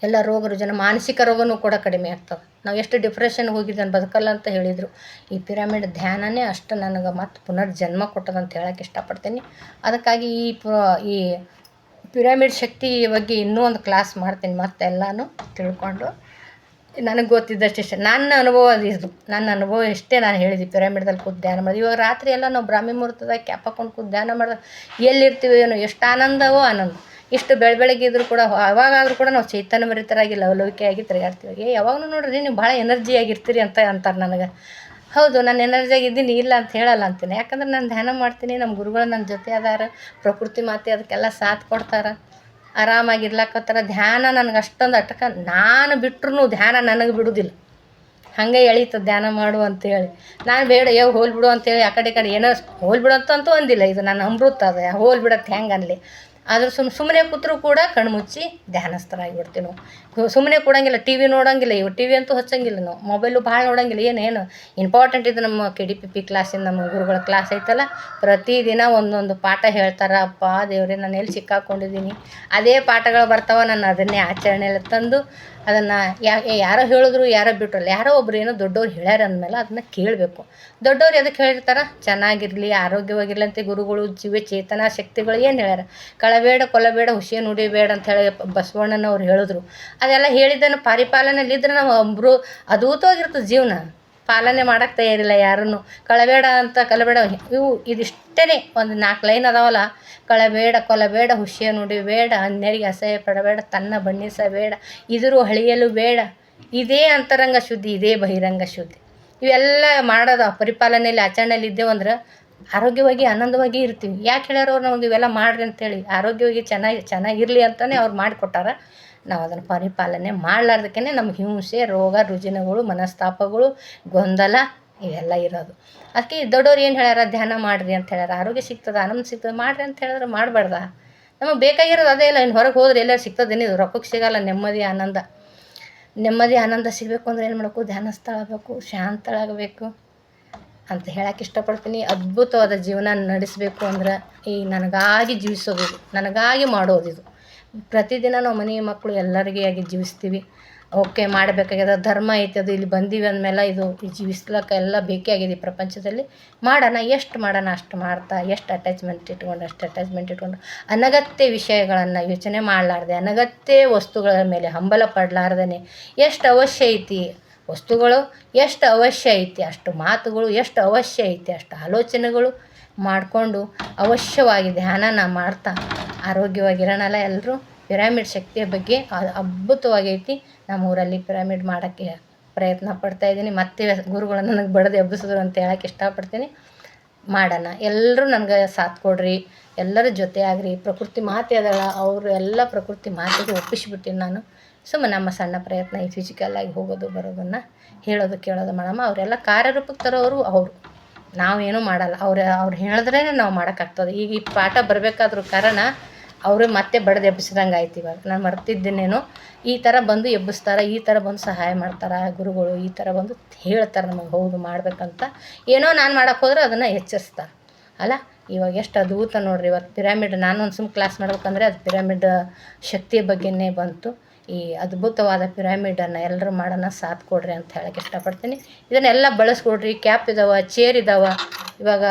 ಎಲ್ಲ ರೋಗ ರುಜಿನ, ಮಾನಸಿಕ ರೋಗನೂ ಕೂಡ ಕಡಿಮೆ ಆಗ್ತದೆ. ನಾವು ಎಷ್ಟು ಡಿಪ್ರೆಷನ್ಗೆ ಹೋಗಿದ್ದು ನಾನು ಬದುಕಲ್ಲ ಅಂತ ಹೇಳಿದರು. ಈ ಪಿರಮಿಡ್ ಧ್ಯಾನನೇ ಅಷ್ಟು ನನಗೆ ಮತ್ತೆ ಪುನರ್ಜನ್ಮ ಕೊಟ್ಟದಂತ ಹೇಳೋಕ್ಕೆ ಇಷ್ಟಪಡ್ತೀನಿ. ಅದಕ್ಕಾಗಿ ಈ ಪಿರಮಿಡ್ ಶಕ್ತಿ ಬಗ್ಗೆ ಇನ್ನೂ ಒಂದು ಕ್ಲಾಸ್ ಮಾಡ್ತೀನಿ. ಮತ್ತೆಲ್ಲನೂ ತಿಳ್ಕೊಂಡು ನನಗೆ ಗೊತ್ತಿದ್ದಷ್ಟು ಇಷ್ಟ ನನ್ನ ಅನುಭವ ಇಷ್ಟೇ ನಾನು ಹೇಳಿದ್ದೆ. ಪಿರಮಿಡ್ದಲ್ಲಿ ಕೂತು ಧ್ಯಾನ ಮಾಡಿದ್ವಿ. ಇವಾಗ ರಾತ್ರಿ ಎಲ್ಲ ನಾವು ಬ್ರಾಹ್ಮಿ ಮುಹೂರ್ತದಾಗ ಕ್ಯಾಪ್ ಹಾಕ್ಕೊಂಡು ಕೂತು ಧ್ಯಾನ ಮಾಡಿದಾಗ ಎಲ್ಲಿರ್ತೀವಿ ಏನೋ, ಎಷ್ಟು ಆನಂದ. ಇಷ್ಟು ಬೆಳಗ್ಗೆ ಇದ್ರೂ ಕೂಡ ಅವಾಗಾದರೂ ಕೂಡ ನಾವು ಚೈತನ್ಯ ಭರಿತರಾಗಿ ಲವಲವಿಕೆಯಾಗಿ ತಿರುಗಾಡ್ತೀವಿ. ಯಾವಾಗಲೂ ನೋಡ್ರಿ ನೀವು ಭಾಳ ಎನರ್ಜಿಯಾಗಿರ್ತೀರಿ ಅಂತಾರೆ ನನಗೆ. ಹೌದು, ನಾನು ಎನರ್ಜಿಯಾಗಿದ್ದೀನಿ, ಇಲ್ಲ ಅಂತ ಹೇಳಲ್ಲ ಅಂತೀನಿ. ಯಾಕಂದ್ರೆ ನಾನು ಧ್ಯಾನ ಮಾಡ್ತೀನಿ. ನಮ್ಮ ಗುರುಗಳು ನನ್ನ ಜೊತೆ ಅದಾರ. ಪ್ರಕೃತಿ ಮಾತೆ ಅದಕ್ಕೆಲ್ಲ ಸಾಥ್ ಕೊಡ್ತಾರೆ. ಆರಾಮಾಗಿರ್ಲಕ್ಕತ್ತಾರ. ಧ್ಯಾನ ನನಗೆ ಅಷ್ಟೊಂದು ನಾನು ಬಿಟ್ರೂ ಧ್ಯಾನ ನನಗೆ ಬಿಡೋದಿಲ್ಲ. ಹಾಗೆ ಎಳೀತದೆ ಧ್ಯಾನ ಮಾಡು ಅಂತೇಳಿ. ನಾನು ಬೇಡ ಹೋಲ್ಬಿಡು ಅಂತೇಳಿ ಆ ಕಡೆ ಏನೋ ಹೋಲ್ಬಿಡು ಅಂತಂತೂ ಅಂದಿಲ್ಲ. ಇದು ನನ್ನ ಅಮೃತ ಅದ, ಹೋಲ್ಬಿಡತ್ತೆ ಹೆಂಗೆ ಅನ್ಲಿ. ಆದರೂ ಸುಮ್ಮನೆ ಕೂತ್ರೂ ಕೂಡ ಕಣ್ಮುಚ್ಚಿ ಧ್ಯಾನಸ್ಥರಾಗಿಬಿಡ್ತೀವಿ ನಾವು. ಸುಮ್ಮನೆ ಕೊಡೋಂಗಿಲ್ಲ, ಟಿ ವಿ ನೋಡೋಂಗಿಲ್ಲ. ಟಿ ವಿ ಅಂತೂ ಹಚ್ಚಂಗಿಲ್ಲ ನಾವು. ಮೊಬೈಲು ಭಾಳ ನೋಡೋಂಗಿಲ್ಲ. ಏನು ಇಂಪಾರ್ಟೆಂಟ್ ಇದು ನಮ್ಮ KDPP ಕ್ಲಾಸಿಂದ ನಮ್ಮ ಗುರುಗಳ ಕ್ಲಾಸ್ ಐತಲ್ಲ, ಪ್ರತಿದಿನ ಒಂದೊಂದು ಪಾಠ ಹೇಳ್ತಾರೆ. ಅಪ್ಪ ದೇವರೇ, ನಾನು ಎಲ್ಲಿ ಸಿಕ್ಕಾಕೊಂಡಿದ್ದೀನಿ. ಅದೇ ಪಾಠಗಳು ಬರ್ತಾವೆ. ನಾನು ಅದನ್ನೇ ಆಚರಣೆಯಲ್ಲಿ ತಂದು ಅದನ್ನು ಯಾರೋ ಹೇಳಿದ್ರು, ಯಾರೋ ಬಿಟ್ಟರಲ್ಲ, ಯಾರೋ ಒಬ್ರು ಏನೋ ದೊಡ್ಡವ್ರು ಹೇಳ್ಯಾರ ಅಂದಮೇಲೆ ಅದನ್ನು ಕೇಳಬೇಕು. ದೊಡ್ಡವ್ರು ಎದಕ್ಕೆ ಹೇಳಿರ್ತಾರೆ? ಚೆನ್ನಾಗಿರಲಿ, ಆರೋಗ್ಯವಾಗಿರಲಿ ಅಂತ ಗುರುಗಳು, ಚೇತನ ಶಕ್ತಿಗಳು ಏನು ಹೇಳ್ಯಾರ? ಕಳಬೇಡ, ಕೊಲ್ಲಬೇಡ, ಹುಸಿಯ ನುಡಿಬೇಡ ಅಂತ ಹೇಳಿ ಬಸವಣ್ಣನವ್ರು ಹೇಳಿದ್ರು. ಅದೆಲ್ಲ ಹೇಳಿದ್ದನ್ನು ಪರಿಪಾಲನೆಯಲ್ಲಿದ್ದರೆ ನಾವು ಅದ್ಭುತವಾಗಿರ್ತದೆ ಜೀವನ. ಪಾಲನೆ ಮಾಡೋಕ್ಕೆ ತಯಾರಿಲ್ಲ ಯಾರೂ. ಕಳಬೇಡ ಅಂತ ಕಲಬೇಡ ಇದಿಷ್ಟೇ ಒಂದು 4 ಲೈನ್ ಅದಾವಲ್ಲ. ಕಳಬೇಡ ಕೊಲಬೇಡ ಹುಷ್ಯ ನುಡಿಬೇಡ ಅನ್ಯರಿಗೆ ಅಸಹ್ಯ ಪಡಬೇಡ ತನ್ನ ಬಣ್ಣಿಸಬೇಡ ಇದರೂ ಹಳಿಯಲು ಬೇಡ ಇದೇ ಅಂತರಂಗ ಶುದ್ಧಿ ಇದೇ ಬಹಿರಂಗ ಶುದ್ಧಿ. ಇವೆಲ್ಲ ಮಾಡೋದು ಪರಿಪಾಲನೆಯಲ್ಲಿ ಆಚರಣೆಯಲ್ಲಿ ಇದ್ದೇವಂದ್ರೆ ಆರೋಗ್ಯವಾಗಿ ಆನಂದವಾಗಿ ಇರ್ತೀವಿ. ಯಾಕೆ ಹೇಳ್ಯಾರ ಅವ್ರು ನಮಗೆ ಇವೆಲ್ಲ ಮಾಡಿರಿ ಅಂತೇಳಿ? ಆರೋಗ್ಯವಾಗಿ ಚೆನ್ನಾಗಿರಲಿ ಅಂತಲೇ ಅವ್ರು ಮಾಡಿಕೊಟ್ಟಾರ. ನಾವು ಅದನ್ನು ಪರಿಪಾಲನೆ ಮಾಡಲಾರ್ದಕ್ಕೇ ನಮ್ಗೆ ಹಿಂಸೆ ರೋಗ ರುಜಿನಗಳು ಮನಸ್ತಾಪಗಳು ಗೊಂದಲ ಇವೆಲ್ಲ ಇರೋದು. ಅದಕ್ಕೆ ದೊಡ್ಡವ್ರು ಏನು ಹೇಳ್ಯಾರ? ಧ್ಯಾನ ಮಾಡಿರಿ ಅಂತ ಹೇಳ್ಯಾರ. ಆರೋಗ್ಯ ಸಿಗ್ತದೆ ಆನಂದ ಸಿಗ್ತದೆ ಮಾಡಿರಿ ಅಂತ ಹೇಳಿದ್ರೆ ಮಾಡಬಾರ್ದ? ನಮಗೆ ಬೇಕಾಗಿರೋದು ಅದೇ ಇಲ್ಲ. ಇನ್ನು ಹೊರಗೆ ಹೋದ್ರೆ ಎಲ್ಲರೂ ಸಿಗ್ತದೇನು? ಇದು ರೊಕ್ಕಕ್ಕೆ ಸಿಗೋಲ್ಲ. ನೆಮ್ಮದಿ ಆನಂದ ಸಿಗಬೇಕು ಅಂದ್ರೆ ಏನು ಮಾಡಬೇಕು? ಧ್ಯಾನ ಸ್ಥಳ ಆಗಬೇಕು, ಶಾಂತಳಾಗಬೇಕು ಅಂತ ಹೇಳಕ್ಕೆ ಇಷ್ಟಪಡ್ತೀನಿ. ಅದ್ಭುತವಾದ ಜೀವನ ನಡೆಸಬೇಕು ಅಂದ್ರೆ ಈ ನನಗಾಗಿ ಜೀವಿಸೋದು, ನನಗಾಗಿ ಮಾಡೋದಿದು. ಪ್ರತಿದಿನ ನಾವು ಮನೆ ಮಕ್ಕಳು ಎಲ್ಲರಿಗೆ ಆಗಿ ಜೀವಿಸ್ತೀವಿ. ಓಕೆ ಮಾಡಬೇಕಾಗ್ಯದ ಧರ್ಮ ಐತೆ, ಅದು ಇಲ್ಲಿ ಬಂದೀವಿ ಅಂದಮೇಲೆ ಇದು ಜೀವಿಸ್ಲಿಕ್ಕೆ ಎಲ್ಲ ಬೇಕೇ ಆಗಿದೆ ಈ ಪ್ರಪಂಚದಲ್ಲಿ. ಮಾಡೋಣ, ಎಷ್ಟು ಮಾಡೋಣ ಅಷ್ಟು ಮಾಡ್ತಾ, ಎಷ್ಟು ಅಟ್ಯಾಚ್ಮೆಂಟ್ ಇಟ್ಕೊಂಡು ಅನಗತ್ಯ ವಿಷಯಗಳನ್ನು ಯೋಚನೆ ಮಾಡಲಾರ್ದೆ, ಅನಗತ್ಯ ವಸ್ತುಗಳ ಮೇಲೆ ಹಂಬಲ ಪಡಲಾರ್ದೇ ಎಷ್ಟು ಅವಶ್ಯ ಐತಿ ವಸ್ತುಗಳು, ಎಷ್ಟು ಅವಶ್ಯ ಐತಿ ಅಷ್ಟು ಮಾತುಗಳು, ಎಷ್ಟು ಅವಶ್ಯ ಐತಿ ಅಷ್ಟು ಆಲೋಚನೆಗಳು ಮಾಡಿಕೊಂಡು ಅವಶ್ಯವಾಗಿ ಧ್ಯಾನನ ಮಾಡ್ತಾ ಆರೋಗ್ಯವಾಗಿರೋಣಲ್ಲ ಎಲ್ಲರೂ. ಪಿರಮಿಡ್ ಶಕ್ತಿಯ ಬಗ್ಗೆ ಅದ್ಭುತವಾಗೈತಿ. ನಮ್ಮೂರಲ್ಲಿ ಪಿರಮಿಡ್ ಮಾಡೋಕ್ಕೆ ಪ್ರಯತ್ನ ಪಡ್ತಾಯಿದ್ದೀನಿ. ಮತ್ತೆ ಗುರುಗಳು ನನಗೆ ಬಡದು ಎಬ್ಬಿಸಿದ್ರು ಅಂತ ಹೇಳೋಕ್ಕೆ ಇಷ್ಟಪಡ್ತೀನಿ. ಮಾಡೋಣ, ಎಲ್ಲರೂ ನನಗೆ ಸಾಥ್ ಕೊಡ್ರಿ, ಎಲ್ಲರ ಜೊತೆ ಆಗ್ರಿ. ಪ್ರಕೃತಿ ಮಾತೆ ಅದಲ್ಲ, ಅವರು ಎಲ್ಲ ಪ್ರಕೃತಿ ಮಾತೆಗೆ ಒಪ್ಪಿಸಿಬಿಟ್ಟಿನಿ ನಾನು. ಸುಮ್ಮನೆ ನಮ್ಮ ಸಣ್ಣ ಪ್ರಯತ್ನ ಈ ಫಿಸಿಕಲ್ಲಾಗಿ ಹೋಗೋದು ಬರೋದನ್ನು ಹೇಳೋದು ಕೇಳೋದು ಮಾಡಮ್ಮ. ಅವರೆಲ್ಲ ಕಾರ್ಯರೂಪಕ್ಕೆ ತರೋರು ಅವರು, ನಾವೇನೂ ಮಾಡಲ್ಲ. ಅವ್ರು ಹೇಳಿದ್ರೇ ನಾವು ಮಾಡೋಕ್ಕಾಗ್ತದೆ. ಈಗ ಈ ಪಾಠ ಬರಬೇಕಾದ್ರೂ ಕಾರಣ ಅವರು ಮತ್ತೆ ಬಡ್ದು ಎಬ್ಬಿಸಿದಂಗೆ ಆಯ್ತು. ಇವಾಗ ನಾನು ಮರ್ತಿದ್ದೇನೇನೋ. ಈ ಥರ ಬಂದು ಎಬ್ಬಿಸ್ತಾರೆ, ಈ ಥರ ಬಂದು ಸಹಾಯ ಮಾಡ್ತಾರೆ ಗುರುಗಳು, ಈ ಥರ ಬಂದು ಹೇಳ್ತಾರೆ ನಮಗೆ ಹೌದು ಮಾಡಬೇಕಂತ. ಏನೋ ನಾನು ಮಾಡೋಕ್ಕೆ ಹೋದ್ರೆ ಅದನ್ನು ಎಚ್ಚರಿಸ್ತಾರೆ ಅಲ್ಲ. ಇವಾಗ ಎಷ್ಟು ಅದ್ಭುತ ನೋಡ್ರಿ. ಇವತ್ತು ಪಿರಮಿಡ್ ನಾನೊಂದು ಸುಮ್ಮ ಕ್ಲಾಸ್ ಮಾಡ್ಬೇಕಂದ್ರೆ ಅದು ಪಿರಮಿಡ್ ಶಕ್ತಿಯ ಬಗ್ಗೆನೇ ಬಂತು. ಈ ಅದ್ಭುತವಾದ ಪಿರಮಿಡನ್ನು ಎಲ್ಲರೂ ಮಾಡೋಣ, ಸಾಥ್ ಕೊಡ್ರಿ ಅಂತ ಹೇಳೋಕ್ಕೆ ಇಷ್ಟಪಡ್ತೀನಿ. ಇದನ್ನೆಲ್ಲ ಬಳಸ್ಕೊಡ್ರಿ. ಕ್ಯಾಪ್ ಇದ್ದಾವೆ, ಚೇರ್ ಇದ್ದಾವೆ. ಇವಾಗ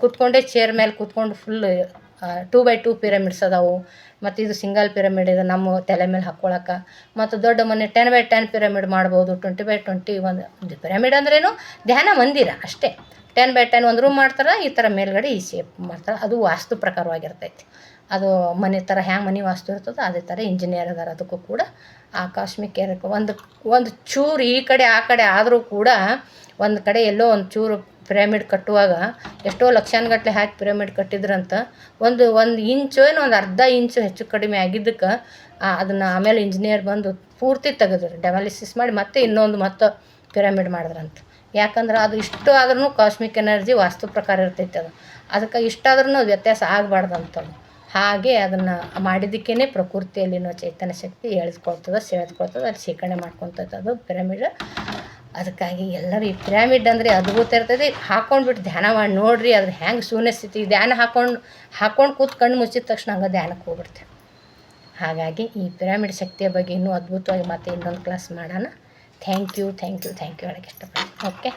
ಕೂತ್ಕೊಂಡೇ ಚೇರ್ ಮೇಲೆ ಕೂತ್ಕೊಂಡು ಫುಲ್ಲು 2x2 ಪಿರಮಿಡ್ಸ್ ಅದಾವು. ಮತ್ತು ಇದು ಸಿಂಗಲ್ ಪಿರಮಿಡ್ ಇದೆ ನಮ್ಮ ತಲೆ ಮೇಲೆ ಹಾಕ್ಕೊಳಕ್ಕೆ. ಮತ್ತು ದೊಡ್ಡ ಮನೆ 10x10 ಪಿರಮಿಡ್ ಮಾಡ್ಬೋದು. 20x20 ಒಂದು ಪಿರಮಿಡ್ ಅಂದ್ರೇನು? ಧ್ಯಾನ ಮಂದಿರ ಅಷ್ಟೇ. 10x10 ಒಂದು ರೂಮ್ ಮಾಡ್ತಾರೆ. ಈ ಥರ ಮೇಲ್ಗಡೆ ಈ ಶೇಪ್ ಮಾಡ್ತಾರೆ. ಅದು ವಾಸ್ತು ಪ್ರಕಾರವಾಗಿರ್ತೈತಿ. ಅದು ಮನೆ ಥರ ಹ್ಯಾಂಗೆ ಮನೆ ವಾಸ್ತು ಇರ್ತದೋ ಅದೇ ಥರ ಇಂಜಿನಿಯರ್ ಅದಾರ. ಅದಕ್ಕೂ ಕೂಡ ಆಕಸ್ಮಿಕ ಒಂದು ಚೂರು ಈ ಕಡೆ ಆ ಕಡೆ ಆದರೂ ಕೂಡ ಒಂದು ಕಡೆ ಎಲ್ಲೋ ಒಂದು ಚೂರು ಪಿರಮಿಡ್ ಕಟ್ಟುವಾಗ ಎಷ್ಟೋ ಲಕ್ಷಾನುಗಟ್ಟಲೆ ಹಾಕಿ ಪಿರಮಿಡ್ ಕಟ್ಟಿದ್ರಂತ. ಒಂದು ಇಂಚು ಏನೋ ಒಂದು ಅರ್ಧ ಇಂಚು ಹೆಚ್ಚು ಕಡಿಮೆ ಆಗಿದ್ದಕ್ಕೆ ಅದನ್ನು ಆಮೇಲೆ ಇಂಜಿನಿಯರ್ ಬಂದು ಪೂರ್ತಿ ತೆಗೆದ್ರು, ಡೆಮಾಲಿಸಿಸ್ ಮಾಡಿ ಮತ್ತೆ ಇನ್ನೊಂದು ಪಿರಮಿಡ್ ಮಾಡಿದ್ರಂತ. ಯಾಕಂದ್ರೆ ಅದು ಇಷ್ಟು ಆದ್ರೂ ಕಾಸ್ಮಿಕ್ ಎನರ್ಜಿ ವಾಸ್ತು ಪ್ರಕಾರ ಇರ್ತೈತೆ. ಅದಕ್ಕೆ ಇಷ್ಟಾದ್ರೂ ವ್ಯತ್ಯಾಸ ಆಗಬಾರ್ದಂಥದ್ದು. ಹಾಗೆ ಅದನ್ನು ಮಾಡಿದ್ದಕ್ಕೇ ಪ್ರಕೃತಿಯಲ್ಲಿನೋ ಚೈತನ್ಯ ಶಕ್ತಿ ಸೆಳೆದುಕೊಳ್ತದೆ, ಅಲ್ಲಿ ಶೇಖರಣೆ ಮಾಡ್ಕೊತೈತೆ ಅದು ಪಿರಮಿಡ್. ಅದಕ್ಕಾಗಿ ಎಲ್ಲರೂ ಈ ಪಿರಮಿಡ್ ಅಂದರೆ ಅದ್ಭುತ ಇರ್ತೈತಿ. ಹಾಕ್ಕೊಂಡ್ಬಿಟ್ಟು ಧ್ಯಾನ ಮಾಡಿ ನೋಡಿರಿ. ಅದ್ರ ಹೆಂಗೆ ಶೂನ್ಯ ಸ್ಥಿತಿ ಧ್ಯಾನ ಹಾಕ್ಕೊಂಡು ಕೂತು ಕಣ್ಣು ಮುಚ್ಚಿದ ತಕ್ಷಣ ಹಂಗೆ ಧ್ಯಾನಕ್ಕೆ ಹೋಗ್ಬಿಡ್ತೇವೆ. ಹಾಗಾಗಿ ಈ ಪಿರಮಿಡ್ ಶಕ್ತಿಯ ಬಗ್ಗೆ ಇನ್ನೂ ಅದ್ಭುತವಾಗಿ ಮತ್ತೆ ಇನ್ನೊಂದು ಕ್ಲಾಸ್ ಮಾಡೋಣ. ಥ್ಯಾಂಕ್ ಯು ಹೇಳೋಕ್ಕೆ ಇಷ್ಟಪಡ್ತೀನಿ. ಓಕೆ.